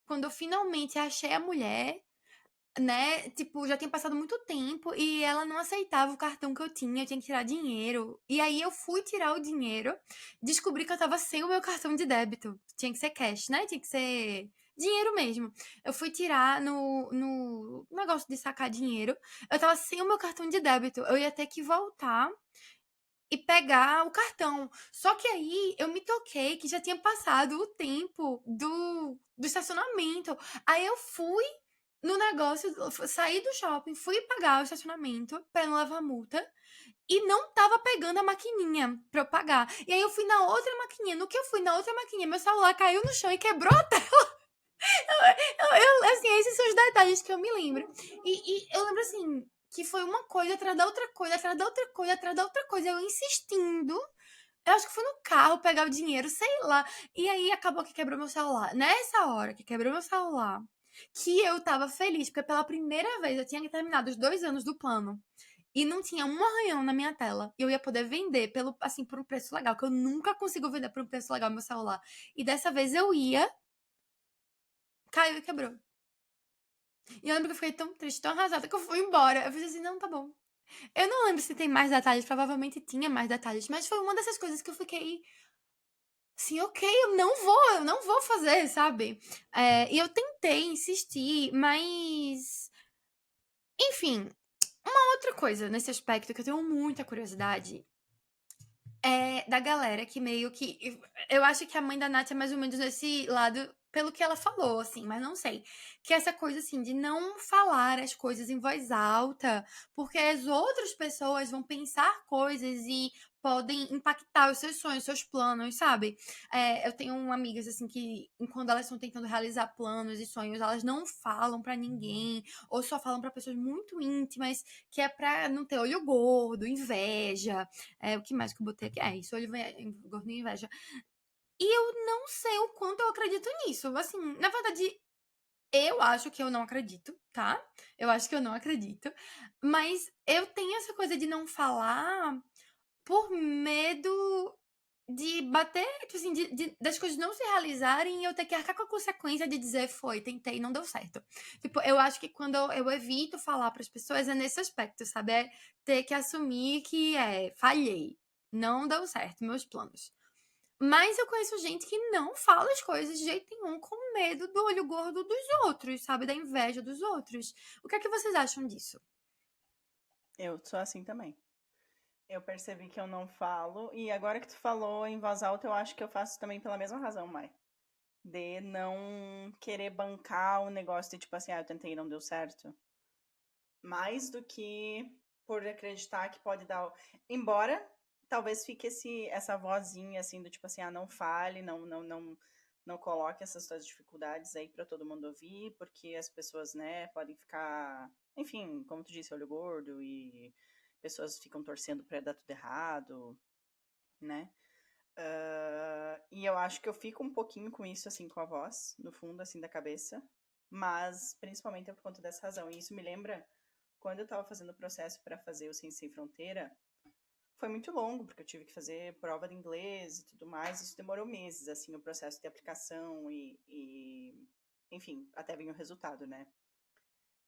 quando eu finalmente achei a mulher, né, tipo, já tinha passado muito tempo e ela não aceitava o cartão que eu tinha que tirar dinheiro. E aí eu fui tirar o dinheiro, descobri que eu tava sem o meu cartão de débito. Tinha que ser cash, né? Tinha que ser dinheiro mesmo. Eu fui tirar no negócio de sacar dinheiro. Eu tava sem o meu cartão de débito. Eu ia ter que voltar e pegar o cartão. Só que aí eu me toquei que já tinha passado o tempo do estacionamento. Aí eu fui no negócio, saí do shopping, fui pagar o estacionamento pra não levar multa e não tava pegando a maquininha pra eu pagar. E aí eu fui na outra maquininha. No que eu fui na outra maquininha, meu celular caiu no chão e quebrou a tela. Assim, esses são os detalhes que eu me lembro. E eu lembro assim que foi uma coisa atrás da outra coisa, atrás da outra coisa, atrás da outra coisa. Eu insistindo. Eu acho que fui no carro pegar o dinheiro, sei lá. E aí acabou que quebrou meu celular. Nessa hora que quebrou meu celular, que eu tava feliz, porque pela primeira vez eu tinha terminado os 2 anos do plano. E não tinha um arranhão na minha tela. E eu ia poder vender por um preço legal, que eu nunca consigo vender por um preço legal meu celular. E dessa vez eu ia, caiu e quebrou. E eu lembro que eu fiquei tão triste, tão arrasada, que eu fui embora. Eu falei assim, não, tá bom. Eu não lembro se tem mais detalhes, provavelmente tinha mais detalhes, mas foi uma dessas coisas que eu fiquei assim, ok, eu não vou fazer, sabe? E eu tentei insistir, mas. Enfim, uma outra coisa nesse aspecto que eu tenho muita curiosidade é da galera que meio que. Eu acho que a mãe da Nath é mais ou menos nesse lado, pelo que ela falou, assim, mas não sei. Que é essa coisa, assim, de não falar as coisas em voz alta, porque as outras pessoas vão pensar coisas e podem impactar os seus sonhos, seus planos, sabe? Eu tenho amigas, assim, que quando elas estão tentando realizar planos e sonhos, elas não falam pra ninguém, ou só falam pra pessoas muito íntimas, que é pra não ter olho gordo, inveja. O que mais que eu botei aqui? Isso, olho gordo e inveja. E eu não sei o quanto eu acredito nisso. Assim, na verdade, eu acho que eu não acredito, tá? Eu acho que eu não acredito. Mas eu tenho essa coisa de não falar por medo de bater, tipo assim, das coisas não se realizarem e eu ter que arcar com a consequência de dizer foi, tentei, não deu certo. Tipo, eu acho que quando eu evito falar para as pessoas é nesse aspecto, sabe? É ter que assumir que falhei, não deu certo meus planos. Mas eu conheço gente que não fala as coisas de jeito nenhum com medo do olho gordo dos outros, sabe? Da inveja dos outros. O que é que vocês acham disso? Eu sou assim também. Eu percebi que eu não falo, e agora que tu falou em voz alta, eu acho que eu faço também pela mesma razão, Mai. De não querer bancar o negócio de tipo assim, eu tentei e não deu certo. Mais do que por acreditar que pode dar. Embora talvez fique essa vozinha assim do tipo assim, não fale, não coloque essas suas dificuldades aí para todo mundo ouvir, porque as pessoas, né, podem ficar, enfim, como tu disse, olho gordo e pessoas ficam torcendo para dar tudo errado, né? E eu acho que eu fico um pouquinho com isso, assim, com a voz, no fundo, assim, da cabeça, mas principalmente é por conta dessa razão. E isso me lembra quando eu tava fazendo o processo para fazer o Ciência Sem Fronteira, foi muito longo, porque eu tive que fazer prova de inglês e tudo mais. Isso demorou meses, assim, o processo de aplicação enfim, até vir o resultado, né?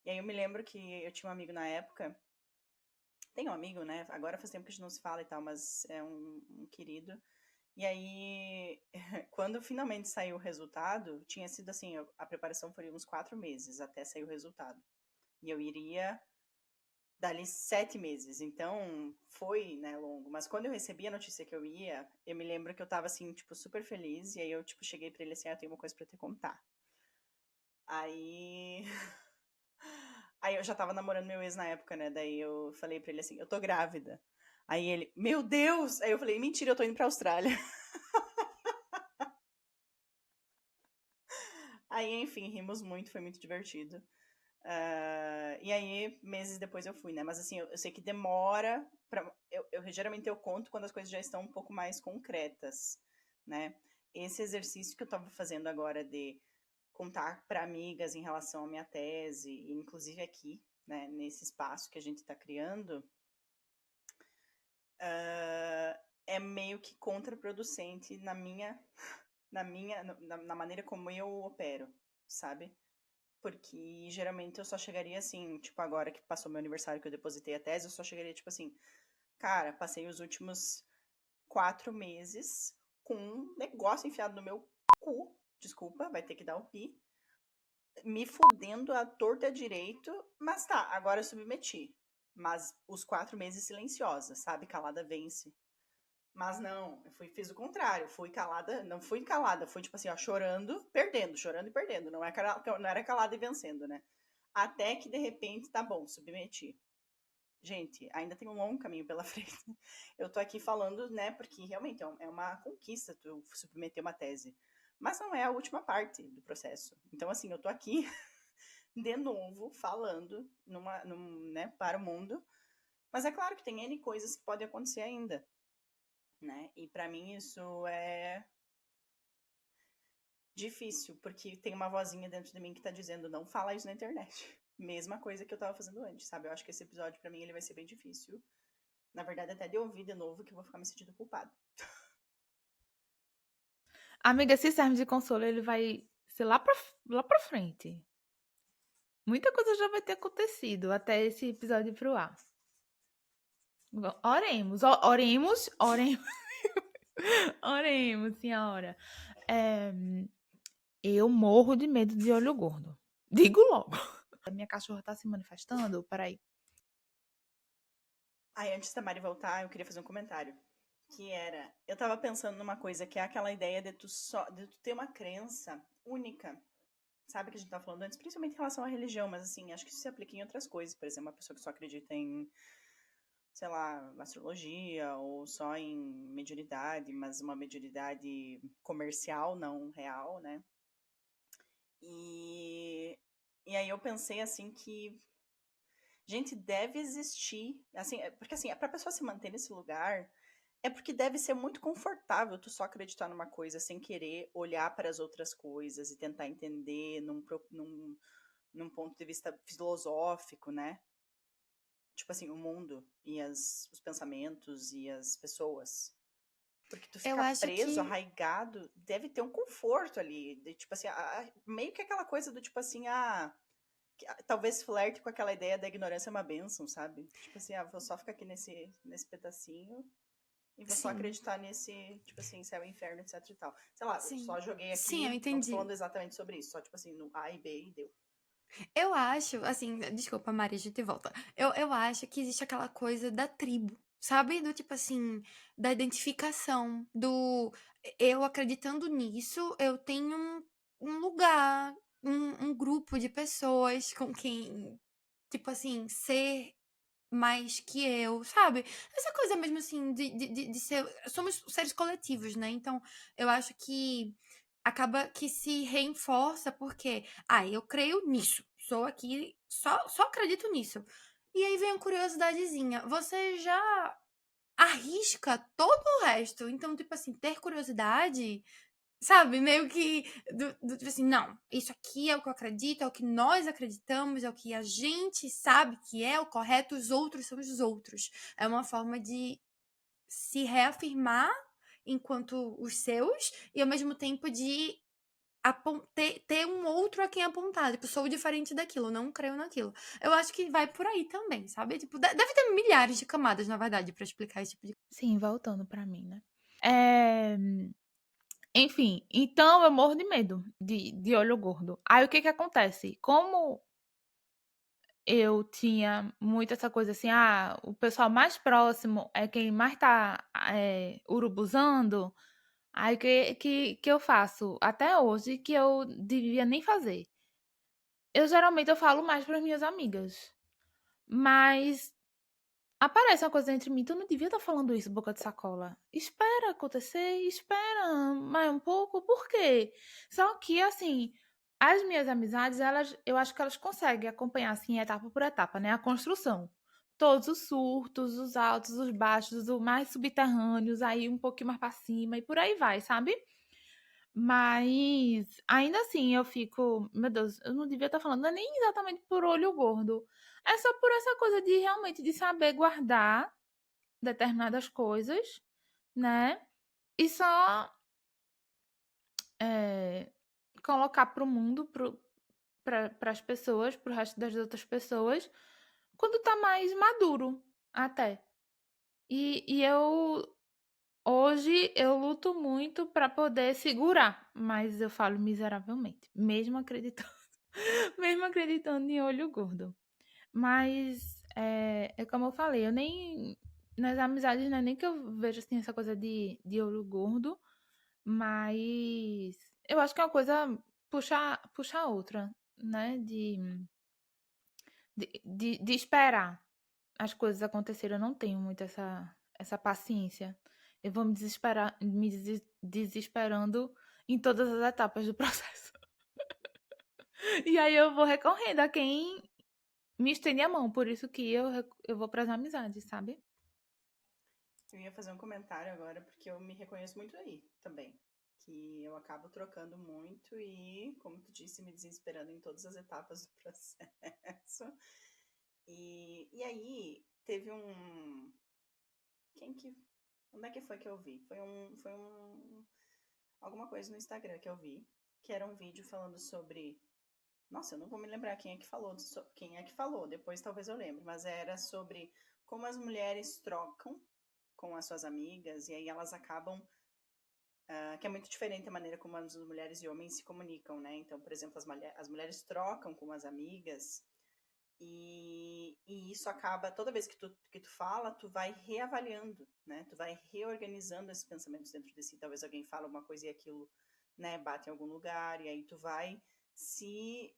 E aí eu me lembro que eu tinha um amigo na época, tem um amigo, né? Agora faz tempo que a gente não se fala e tal, mas é um querido. E aí, quando finalmente saiu o resultado, tinha sido assim, a preparação foi uns 4 meses até sair o resultado. E eu iria dali 7 meses. Então, foi, né, longo. Mas quando eu recebi a notícia que eu ia, eu me lembro que eu tava, assim, tipo, super feliz. E aí eu, tipo, cheguei pra ele assim, eu tenho uma coisa pra te contar. Aí... Aí eu já tava namorando meu ex na época, né? Daí eu falei pra ele assim, eu tô grávida. Aí ele, meu Deus! Aí eu falei, mentira, eu tô indo pra Austrália. Aí, enfim, rimos muito, foi muito divertido. E aí, meses depois eu fui, né? Mas assim, eu sei que demora. Geralmente eu conto quando as coisas já estão um pouco mais concretas, né? Esse exercício que eu tava fazendo agora de contar para amigas em relação à minha tese, e inclusive aqui, né, nesse espaço que a gente está criando, é meio que contraproducente na maneira como eu opero, sabe? Porque geralmente eu só chegaria assim, tipo, agora que passou meu aniversário que eu depositei a tese, eu só chegaria, tipo assim, cara, passei os últimos 4 meses com um negócio enfiado no meu cu, desculpa, vai ter que dar o pi, me fudendo à torta e à direito, mas tá, agora eu submeti. Mas os 4 meses silenciosa, sabe? Calada vence. Mas não, fiz o contrário, fui calada, não fui calada, fui tipo assim, ó, chorando e perdendo, não era calada e vencendo, né? Até que de repente, tá bom, submeti. Gente, ainda tem um longo caminho pela frente. Eu tô aqui falando, né, porque realmente é uma conquista tu submeter uma tese. Mas não é a última parte do processo. Então, assim, eu tô aqui de novo falando né, para o mundo. Mas é claro que tem N coisas que podem acontecer ainda, né? E para mim isso é difícil, porque tem uma vozinha dentro de mim que tá dizendo não fala isso na internet. Mesma coisa que eu tava fazendo antes, sabe? Eu acho que esse episódio para mim ele vai ser bem difícil. Na verdade, até de ouvir de novo que eu vou ficar me sentindo culpada. Amiga, se serve de consolo, ele vai ser lá pra frente. Muita coisa já vai ter acontecido até esse episódio ir pro ar. Oremos, oremos, oremos. Oremos, senhora. Eu morro de medo de olho gordo. Digo logo. A minha cachorra tá se manifestando? Peraí. Aí, antes da Mari voltar, eu queria fazer um comentário. Que era, eu tava pensando numa coisa, que é aquela ideia de tu ter uma crença única. Sabe que a gente tava falando antes, principalmente em relação à religião, mas assim, acho que isso se aplica em outras coisas. Por exemplo, uma pessoa que só acredita em, sei lá, astrologia, ou só em mediunidade, mas uma mediunidade comercial, não real, né? E aí eu pensei assim que, gente, deve existir, assim, porque assim, pra pessoa se manter nesse lugar, é porque deve ser muito confortável tu só acreditar numa coisa sem querer olhar para as outras coisas e tentar entender num ponto de vista filosófico, né? Tipo assim, o mundo e os pensamentos e as pessoas. Porque tu Eu ficar acho preso, que. arraigado, deve ter um conforto ali. De, tipo assim, meio que aquela coisa do tipo assim, talvez flerte com aquela ideia da ignorância é uma bênção, sabe? Tipo assim, vou só ficar aqui nesse pedacinho e vou só Sim, acreditar nesse, tipo assim, céu e inferno, etc e tal. Sei lá, eu sim. só joguei Sim, eu aqui, não tô entendi. falando exatamente sobre isso, só tipo assim, no A e B e deu. Eu acho, assim, desculpa, Maria, a gente volta. Eu acho que existe aquela coisa da tribo, sabe? Do tipo assim, da identificação, do eu acreditando nisso, eu tenho um lugar, um grupo de pessoas com quem, tipo assim, ser mais que eu, sabe? Essa coisa mesmo assim de ser. Somos seres coletivos, né? Então, eu acho que acaba que se reforça porque, eu creio nisso, sou aqui, só acredito nisso. E aí vem a curiosidadezinha. Você já arrisca todo o resto. Então, tipo assim, ter curiosidade. Sabe, meio que tipo assim, não, isso aqui é o que eu acredito, é o que nós acreditamos, é o que a gente sabe que é o correto, os outros são os outros. É uma forma de se reafirmar enquanto os seus e ao mesmo tempo de ter um outro a quem apontar. Tipo, sou diferente daquilo, não creio naquilo. Eu acho que vai por aí também, sabe? Tipo, deve ter milhares de camadas, na verdade, pra explicar esse tipo de coisa. Sim, voltando pra mim, né? Enfim, então eu morro de medo de olho gordo. Aí o que que acontece? Como eu tinha muito essa coisa assim, o pessoal mais próximo é quem mais tá urubuzando, aí que eu faço até hoje que eu devia nem fazer. Eu geralmente eu falo mais para minhas amigas, mas aparece uma coisa entre mim, tu não devia estar falando isso, boca de sacola. Espera acontecer, espera mais um pouco, por quê? Só que assim, As minhas amizades, eu acho que elas conseguem acompanhar, assim, etapa por etapa, né? A construção. Todos os surtos, os altos, os baixos, os mais subterrâneos, aí um pouquinho mais pra cima e por aí vai, sabe? Mas ainda assim eu fico, meu Deus, eu não devia estar falando, não é nem exatamente por olho gordo. É só por essa coisa de realmente de saber guardar determinadas coisas, né? E só colocar pro mundo, para as pessoas, pro resto das outras pessoas, quando tá mais maduro, até. E hoje eu luto muito para poder segurar, mas eu falo miseravelmente, mesmo acreditando, mesmo acreditando em olho gordo. Mas é como eu falei, eu nem nas amizades não é nem que eu vejo assim essa coisa de olho gordo, mas eu acho que é uma coisa puxa a outra, né? De esperar as coisas acontecerem. Eu não tenho muito essa paciência. Eu vou desesperando em todas as etapas do processo. E aí eu vou recorrendo a quem me estende a mão. Por isso que eu vou para as amizades, sabe? Eu ia fazer um comentário agora, porque eu me reconheço muito aí também. Que eu acabo trocando muito e, como tu disse, me desesperando em todas as etapas do processo. E aí, teve um. Quem que. Onde é que foi que eu vi? Alguma coisa no Instagram que eu vi, que era um vídeo falando sobre. Nossa, eu não vou me lembrar quem é que falou, depois talvez eu lembre, mas era sobre como as mulheres trocam com as suas amigas, e aí elas acabam. Que é muito diferente a maneira como as mulheres e homens se comunicam, né? Então, por exemplo, as mulheres trocam com as amigas, e isso acaba, toda vez que tu fala, tu vai reavaliando, né? Tu vai reorganizando esses pensamentos dentro de si. Talvez alguém fala uma coisa e aquilo, né, bate em algum lugar, e aí tu vai se.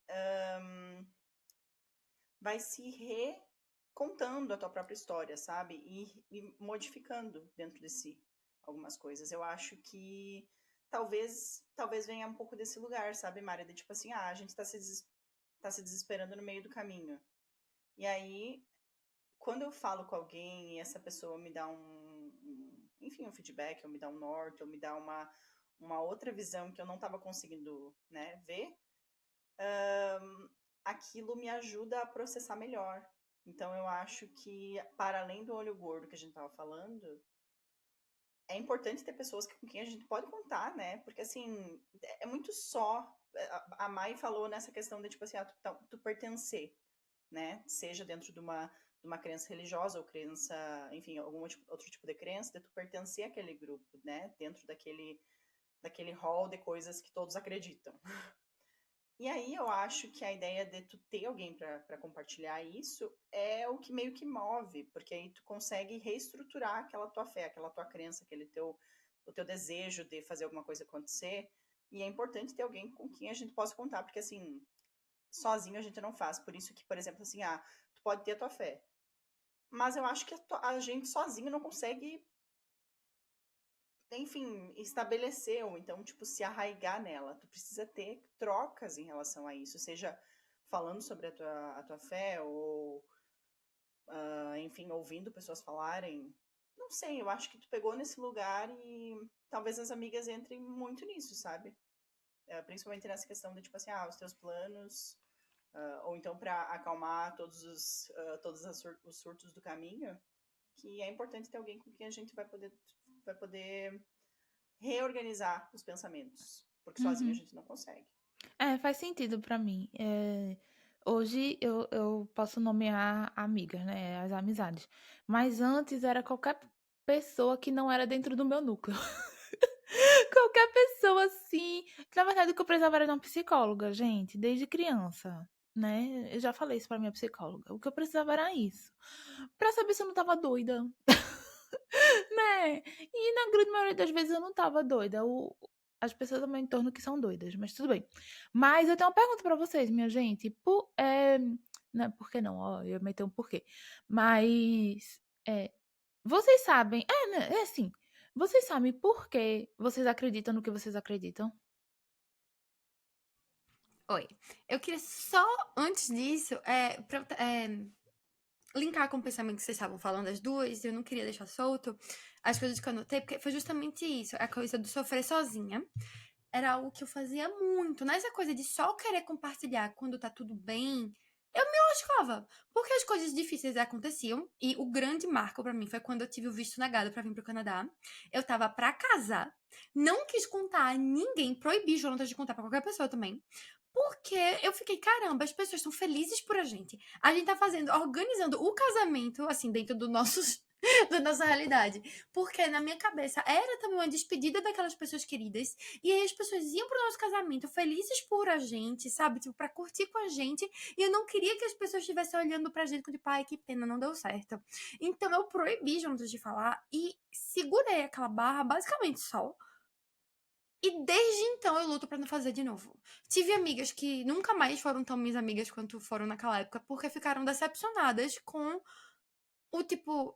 Vai se recontando a tua própria história, sabe? E modificando dentro de si algumas coisas. Eu acho que talvez venha um pouco desse lugar, sabe, Mária? De tipo assim, a gente tá se desesperando no meio do caminho. E aí, quando eu falo com alguém e essa pessoa me dá enfim, um feedback, ou me dá um norte, ou me dá uma outra visão que eu não estava conseguindo, né, ver, aquilo me ajuda a processar melhor. Então, eu acho que, para além do olho gordo que a gente estava falando, é importante ter pessoas com quem a gente pode contar, né? Porque, assim, é muito só. A Mai falou nessa questão de, tipo assim, tu pertencer, né? Seja dentro de uma crença religiosa ou crença, enfim, algum outro tipo de crença, de tu pertencer àquele grupo, né? Dentro daquele hall de coisas que todos acreditam. E aí eu acho que a ideia de tu ter alguém para compartilhar isso é o que meio que move, porque aí tu consegue reestruturar aquela tua fé, aquela tua crença, o teu desejo de fazer alguma coisa acontecer. E é importante ter alguém com quem a gente possa contar, porque assim, sozinho a gente não faz. Por isso que, por exemplo, assim, tu pode ter a tua fé, mas eu acho que a gente sozinho não consegue, enfim, estabelecer, ou então, tipo, se arraigar nela. Tu precisa ter trocas em relação a isso, seja falando sobre a tua fé, ou, enfim, ouvindo pessoas falarem. Não sei, eu acho que tu pegou nesse lugar e talvez as amigas entrem muito nisso, sabe? Principalmente nessa questão de, tipo assim, os teus planos, ou então para acalmar os surtos do caminho, que é importante ter alguém com quem a gente vai poder reorganizar os pensamentos, porque sozinho a Uhum. gente não consegue. Faz sentido pra mim. Hoje eu posso nomear amigas, né? As amizades. Mas antes era qualquer pessoa que não era dentro do meu núcleo. Qualquer pessoa assim. Na verdade, o que eu precisava era de uma psicóloga, gente, desde criança, né? Eu já falei isso pra minha psicóloga. O que eu precisava era isso. Pra saber se eu não tava doida. Né? E na grande maioria das vezes eu não tava doida. As pessoas ao meu entorno que são doidas, mas tudo bem. Mas eu tenho uma pergunta pra vocês, minha gente. Não, por que não? Ó, eu ia meter um porquê. Mas vocês sabem. Né, é assim. Vocês sabem por que vocês acreditam no que vocês acreditam? Oi. Eu queria só, antes disso, linkar com o pensamento que vocês estavam falando as duas, eu não queria deixar solto as coisas que eu anotei, porque foi justamente isso, a coisa do sofrer sozinha. Era algo que eu fazia muito. Nessa coisa de só querer compartilhar quando tá tudo bem, eu me lascava. Porque as coisas difíceis aconteciam. E o grande marco pra mim foi quando eu tive o visto negado pra vir pro Canadá. Eu tava pra casar. Não quis contar a ninguém. Proibi Jonathan de contar pra qualquer pessoa também. Porque eu fiquei, caramba, as pessoas estão felizes por a gente. A gente tá fazendo, organizando o casamento, assim, dentro do nossos, da nossa realidade. Porque na minha cabeça era também uma despedida daquelas pessoas queridas. E aí as pessoas iam pro nosso casamento felizes por a gente, sabe? Tipo, pra curtir com a gente. E eu não queria que as pessoas estivessem olhando pra gente com tipo, ai, que pena, não deu certo. Então eu proibi juntos de falar e segurei aquela barra basicamente só. E desde então eu luto pra não fazer de novo. Tive amigas que nunca mais foram tão minhas amigas quanto foram naquela época, porque ficaram decepcionadas com o tipo,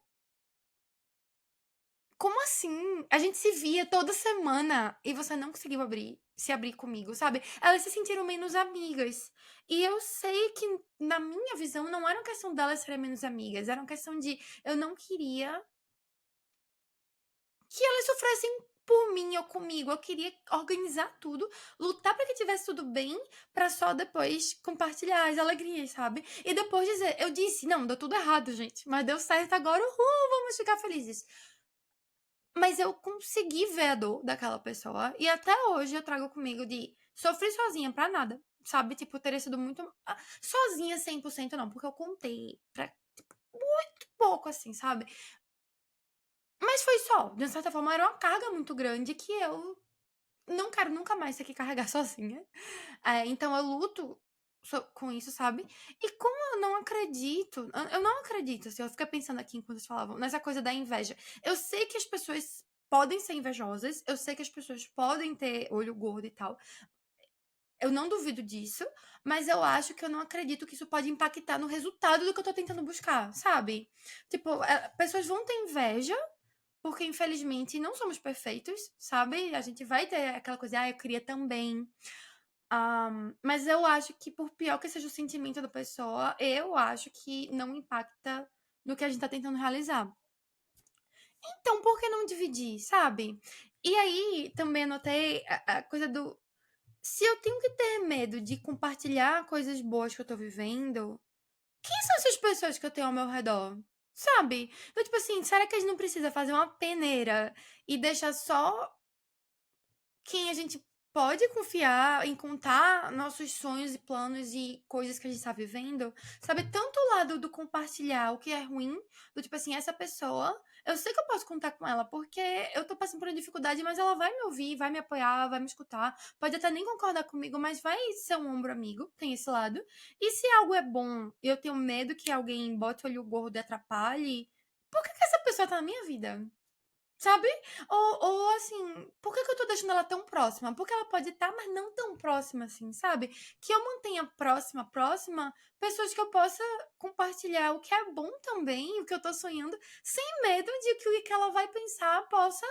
como assim? A gente se via toda semana e você não conseguiu se abrir comigo, sabe? Elas se sentiram menos amigas. E eu sei que, na minha visão, não era uma questão delas serem menos amigas, era uma questão de eu não queria que elas sofressem por mim ou comigo. Eu queria organizar tudo, lutar pra que tivesse tudo bem, pra só depois compartilhar as alegrias, sabe? E depois dizer, eu disse, não, deu tudo errado, gente, mas deu certo agora, uhul, vamos ficar felizes. Mas eu consegui ver a dor daquela pessoa. E até hoje eu trago comigo de sofrer sozinha pra nada. Sabe? Tipo, teria sido muito. Sozinha 100% não, porque eu contei pra muito pouco, assim, sabe? Mas foi só. De certa forma, era uma carga muito grande que eu não quero nunca mais ter que carregar sozinha. Então eu luto com isso, sabe? E como eu não acredito, eu não acredito, assim, eu fiquei pensando aqui enquanto vocês falavam, nessa coisa da inveja. Eu sei que as pessoas podem ser invejosas, eu sei que as pessoas podem ter olho gordo e tal. Eu não duvido disso, mas eu acho que eu não acredito que isso pode impactar no resultado do que eu tô tentando buscar, sabe? Tipo, pessoas vão ter inveja, porque infelizmente não somos perfeitos, sabe? A gente vai ter aquela coisa, eu queria também. Mas eu acho que, por pior que seja o sentimento da pessoa, eu acho que não impacta no que a gente tá tentando realizar. Então, por que não dividir, sabe? E aí, também anotei a coisa do. Se eu tenho que ter medo de compartilhar coisas boas que eu tô vivendo, quem são essas pessoas que eu tenho ao meu redor? Sabe? Então, tipo assim, será que a gente não precisa fazer uma peneira e deixar só quem a gente pode confiar em contar nossos sonhos e planos e coisas que a gente tá vivendo, sabe? Tanto o lado do compartilhar o que é ruim, do tipo assim, essa pessoa, eu sei que eu posso contar com ela, porque eu tô passando por uma dificuldade, mas ela vai me ouvir, vai me apoiar, vai me escutar, pode até nem concordar comigo, mas vai ser um ombro amigo, tem esse lado. E se algo é bom e eu tenho medo que alguém bote o olho gordo e atrapalhe, por que essa pessoa tá na minha vida? Sabe? Ou assim, por que eu tô deixando ela tão próxima? Porque ela pode estar, mas não tão próxima assim, sabe? Que eu mantenha próxima, pessoas que eu possa compartilhar o que é bom também, o que eu tô sonhando, sem medo de que o que ela vai pensar possa,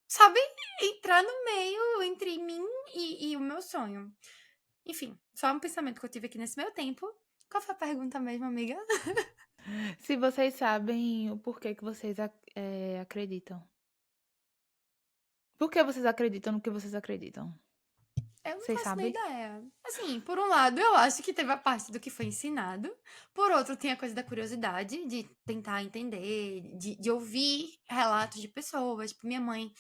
sabe? Entrar no meio entre mim e o meu sonho. Enfim, só um pensamento que eu tive aqui nesse meu tempo. Qual foi a pergunta mesmo, amiga? Se vocês sabem o porquê que vocês acreditam. Por que vocês acreditam no que vocês acreditam? Eu não Vocês faço nem sabem? ideia. Assim, por um lado, eu acho que teve a parte do que foi ensinado. Por outro, tem a coisa da curiosidade, de tentar entender, de ouvir relatos de pessoas. Tipo, minha mãe,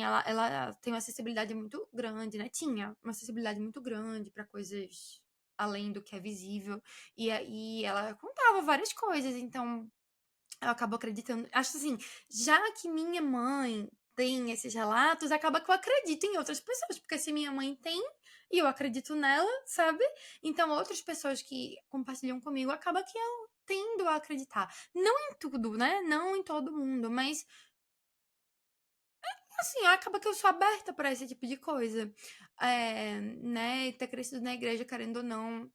ela tem uma acessibilidade muito grande, né? Tinha uma acessibilidade muito grande para coisas além do que é visível. E aí ela contava várias coisas, então eu acabo acreditando. Acho assim, já que minha mãe tem esses relatos, acaba que eu acredito em outras pessoas, porque se minha mãe tem e eu acredito nela, sabe? Então outras pessoas que compartilham comigo, acaba que eu tendo a acreditar. Não em tudo, né? Não em todo mundo, mas assim, acaba que eu sou aberta para esse tipo de coisa. Né? E ter crescido na igreja, querendo ou não,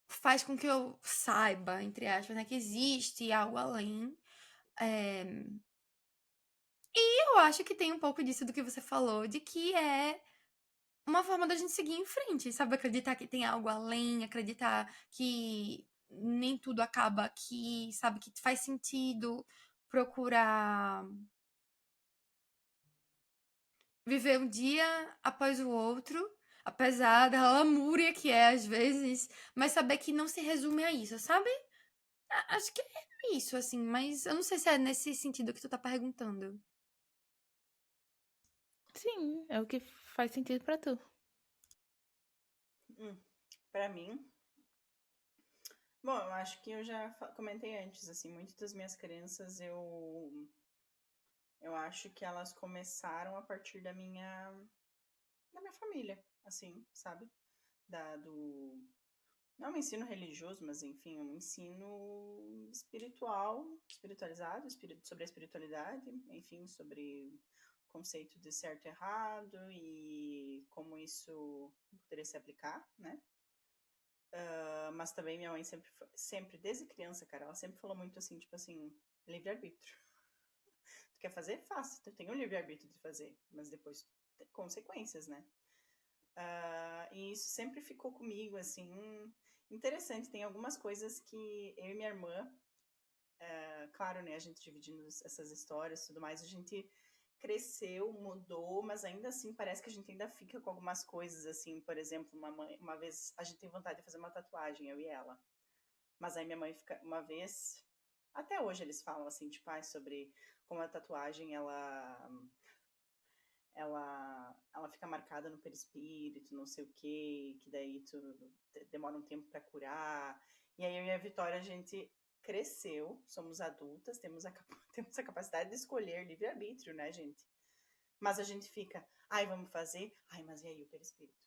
faz com que eu saiba, entre aspas, né, que existe algo além. É, Eu acho que tem um pouco disso do que você falou, de que é uma forma da gente seguir em frente, sabe? Acreditar que tem algo além, acreditar que nem tudo acaba aqui, sabe? Que faz sentido procurar viver um dia após o outro, apesar da lamúria que é às vezes, mas saber que não se resume a isso, sabe? Acho que é isso, assim, mas eu não sei se é nesse sentido que tu tá perguntando. Sim, é o que faz sentido pra tu. Pra mim, bom, eu acho que eu já comentei antes, assim, muitas das minhas crenças eu acho que elas começaram a partir da minha família, assim, sabe? Do não é um ensino religioso, mas enfim, é um ensino espiritualizado, sobre a espiritualidade, enfim, sobre o conceito de certo e errado e como isso poderia se aplicar, né? Mas também minha mãe sempre, desde criança, cara, ela sempre falou muito assim, tipo assim, livre-arbítrio. Tu quer fazer? Faça. Tu tem o livre-arbítrio de fazer, mas depois tem consequências, né? E isso sempre ficou comigo, assim, interessante. Tem algumas coisas que eu e minha irmã, claro, né, a gente dividindo essas histórias e tudo mais, a gente cresceu, mudou, mas ainda assim parece que a gente ainda fica com algumas coisas, assim, por exemplo, uma vez a gente tem vontade de fazer uma tatuagem, eu e ela. Mas aí minha mãe fica, uma vez, até hoje eles falam assim, tipo, sobre como a tatuagem, ela fica marcada no perispírito, não sei o quê, que daí tu demora um tempo pra curar. E aí eu e a Vitória, a gente cresceu, somos adultas, temos temos a capacidade de escolher livre-arbítrio, né, gente? Mas a gente fica, vamos fazer? Mas e aí o perispírito?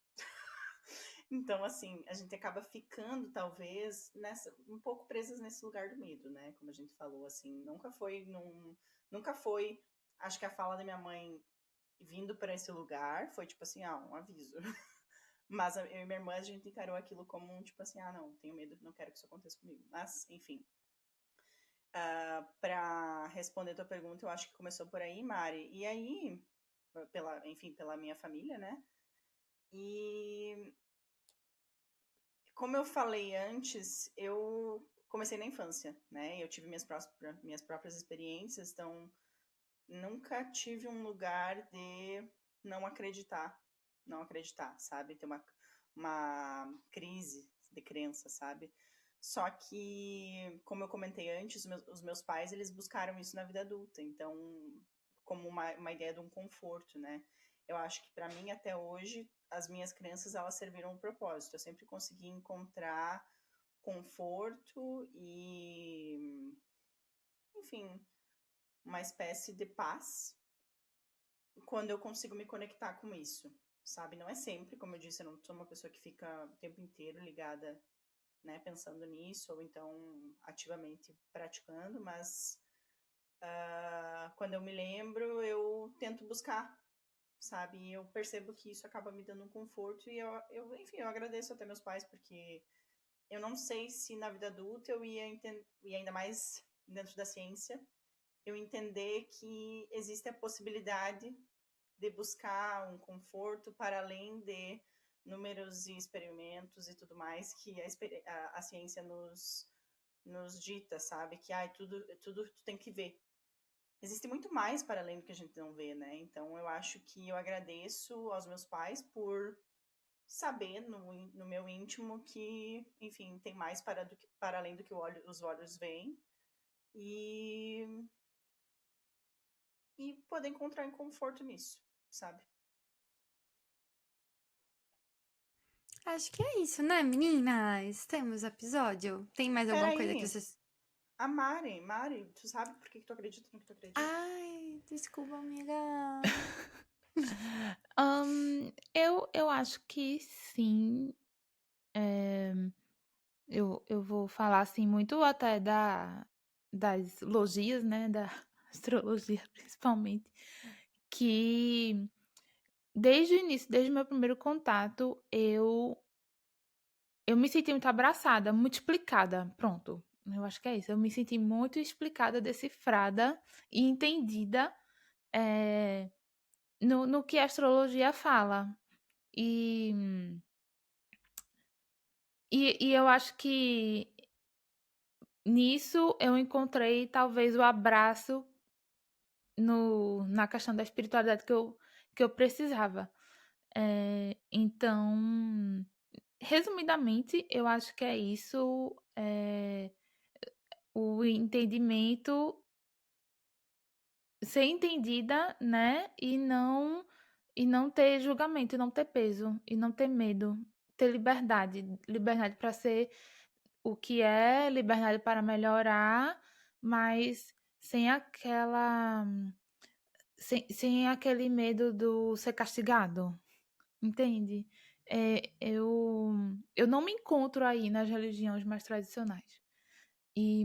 Então, assim, a gente acaba ficando, talvez, um pouco presas nesse lugar do medo, né? Como a gente falou, assim, nunca foi, acho que a fala da minha mãe vindo para esse lugar foi tipo assim, um aviso. Mas eu e minha irmã, a gente encarou aquilo como um tipo assim, não, tenho medo, não quero que isso aconteça comigo. Mas, enfim. Para responder a tua pergunta, eu acho que começou por aí, Mari. E aí, pela minha família, né? E como eu falei antes, eu comecei na infância, né? Eu tive minhas próprias experiências, então nunca tive um lugar de não acreditar, sabe? Ter uma crise de crença, sabe? Só que, como eu comentei antes, os meus pais, eles buscaram isso na vida adulta, então, como uma ideia de um conforto, né? Eu acho que para mim, até hoje, as minhas crenças, elas serviram um propósito. Eu sempre consegui encontrar conforto e, enfim, uma espécie de paz quando eu consigo me conectar com isso, sabe? Não é sempre, como eu disse, eu não sou uma pessoa que fica o tempo inteiro ligada, né, pensando nisso, ou então ativamente praticando, mas quando eu me lembro, eu tento buscar, sabe? E eu percebo que isso acaba me dando um conforto e enfim, eu agradeço até meus pais, porque eu não sei se na vida adulta eu ia entender, e ainda mais dentro da ciência, eu entender que existe a possibilidade de buscar um conforto para além de números e experimentos e tudo mais que a ciência nos dita, sabe? Que tudo tu tem que ver. Existe muito mais para além do que a gente não vê, né? Então eu acho que eu agradeço aos meus pais por saber no meu íntimo que, enfim, tem mais para além do que os olhos veem e poder encontrar um conforto nisso, sabe? Acho que é isso, né, meninas? Temos episódio. Tem mais alguma coisa que Peraí, vocês. a Mari, tu sabe por que tu acredita no que tu acredita? Ai, desculpa, amiga. Eu acho que sim. Eu vou falar assim muito até das logias, né? Da astrologia, principalmente. Que desde o início, desde o meu primeiro contato, eu me senti muito abraçada, muito explicada. Pronto. Eu acho que é isso. Eu me senti muito explicada, decifrada e entendida eh, no que a astrologia fala. E, e eu acho que nisso eu encontrei talvez o abraço na questão da espiritualidade que eu precisava. Então, resumidamente, eu acho que é isso. O entendimento, ser entendida, né? E não ter julgamento, e não ter peso, e não ter medo, ter liberdade para ser o que é, liberdade para melhorar, mas sem sem aquele medo do ser castigado, entende? Eu não me encontro aí nas religiões mais tradicionais. E,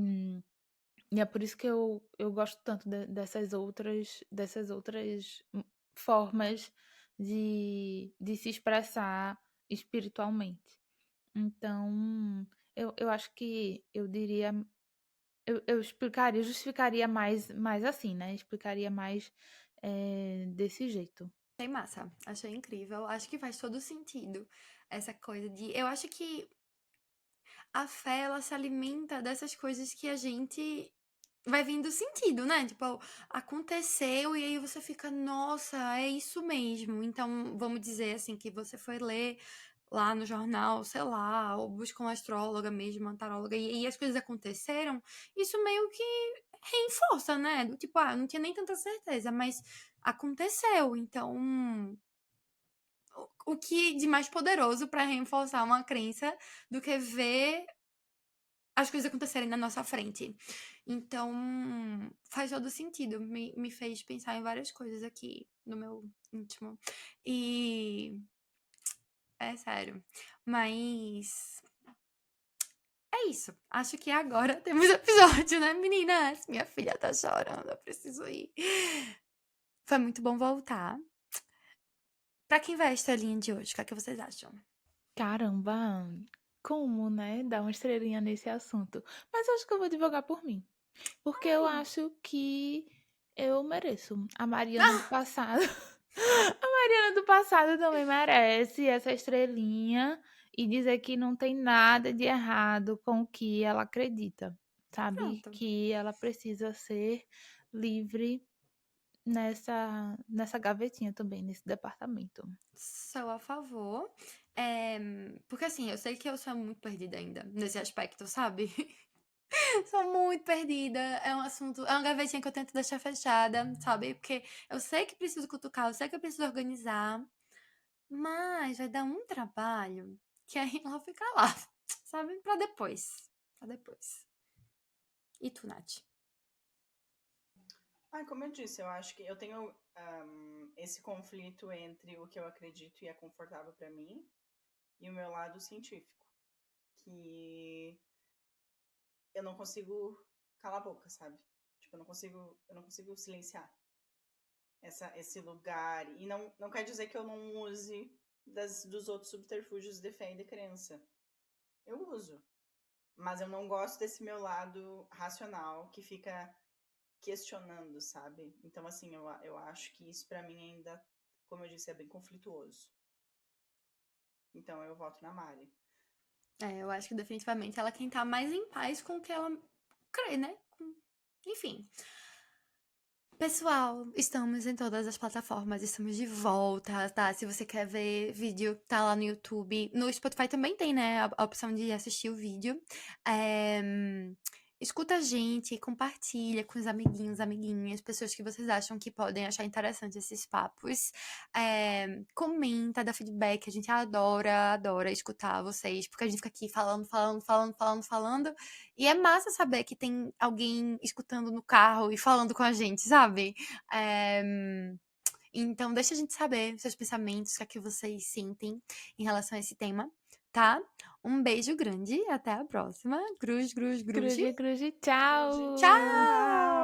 e é por isso que eu gosto tanto dessas outras formas de se expressar espiritualmente. Então, eu acho que eu diria, eu explicaria, justificaria mais assim, né? Explicaria mais desse jeito. Achei massa, achei incrível. Acho que faz todo sentido essa coisa de. Eu acho que a fé, ela se alimenta dessas coisas que a gente vai vindo sentido, né? Tipo, aconteceu e aí você fica, nossa, é isso mesmo. Então, vamos dizer assim, que você foi ler lá no jornal, sei lá, ou busca uma astróloga mesmo, uma taróloga, e aí as coisas aconteceram, isso meio que reforça, né? Do tipo, não tinha nem tanta certeza, mas aconteceu. Então, o que de mais poderoso pra reforçar uma crença do que ver as coisas acontecerem na nossa frente. Então, faz todo sentido. Me fez pensar em várias coisas aqui no meu íntimo. E é sério. Mas é isso. Acho que agora temos episódio, né, meninas? Minha filha tá chorando, eu preciso ir. Foi muito bom voltar. Pra quem vai a estrelinha de hoje, o que é que vocês acham? Caramba, como, né? Dar uma estrelinha nesse assunto. Mas eu acho que eu vou divulgar por mim. Porque eu acho que eu mereço. A Mariana do passado. A Mariana do passado também merece essa estrelinha e dizer que não tem nada de errado com o que ela acredita, sabe? Pronto. Que ela precisa ser livre nessa gavetinha também, nesse departamento. Sou a favor. Porque assim, eu sei que eu sou muito perdida ainda nesse aspecto, sabe? Sou muito perdida. É um assunto, é uma gavetinha que eu tento deixar fechada, sabe? Porque eu sei que preciso cutucar, eu sei que eu preciso organizar, mas vai dar um trabalho que aí ela fica lá, sabe? Pra depois. Pra depois. E tu, Nath? Como eu disse, eu acho que eu tenho esse conflito entre o que eu acredito e é confortável para mim e o meu lado científico, que eu não consigo calar a boca, sabe? Tipo, eu não consigo silenciar esse lugar. E não quer dizer que eu não use dos outros subterfúgios de fé e de crença. Eu uso. Mas eu não gosto desse meu lado racional que fica questionando, sabe? Então, assim, eu acho que isso pra mim ainda, como eu disse, é bem conflituoso. Então eu voto na Mari. Eu acho que definitivamente ela é quem tá mais em paz com o que ela crê, né? Enfim. Pessoal, estamos em todas as plataformas, estamos de volta, tá? Se você quer ver vídeo, tá lá no YouTube. No Spotify também tem, né, a opção de assistir o vídeo. É, Escuta a gente, compartilha com os amiguinhos, amiguinhas, pessoas que vocês acham que podem achar interessante esses papos. Comenta, dá feedback, a gente adora, adora escutar vocês, porque a gente fica aqui falando. E é massa saber que tem alguém escutando no carro e falando com a gente, sabe? Então, deixa a gente saber seus pensamentos, o que é que vocês sentem em relação a esse tema, tá? Um beijo grande e até a próxima. Cruz, cruz, cruz. Cruz, cruz, tchau! Tchau!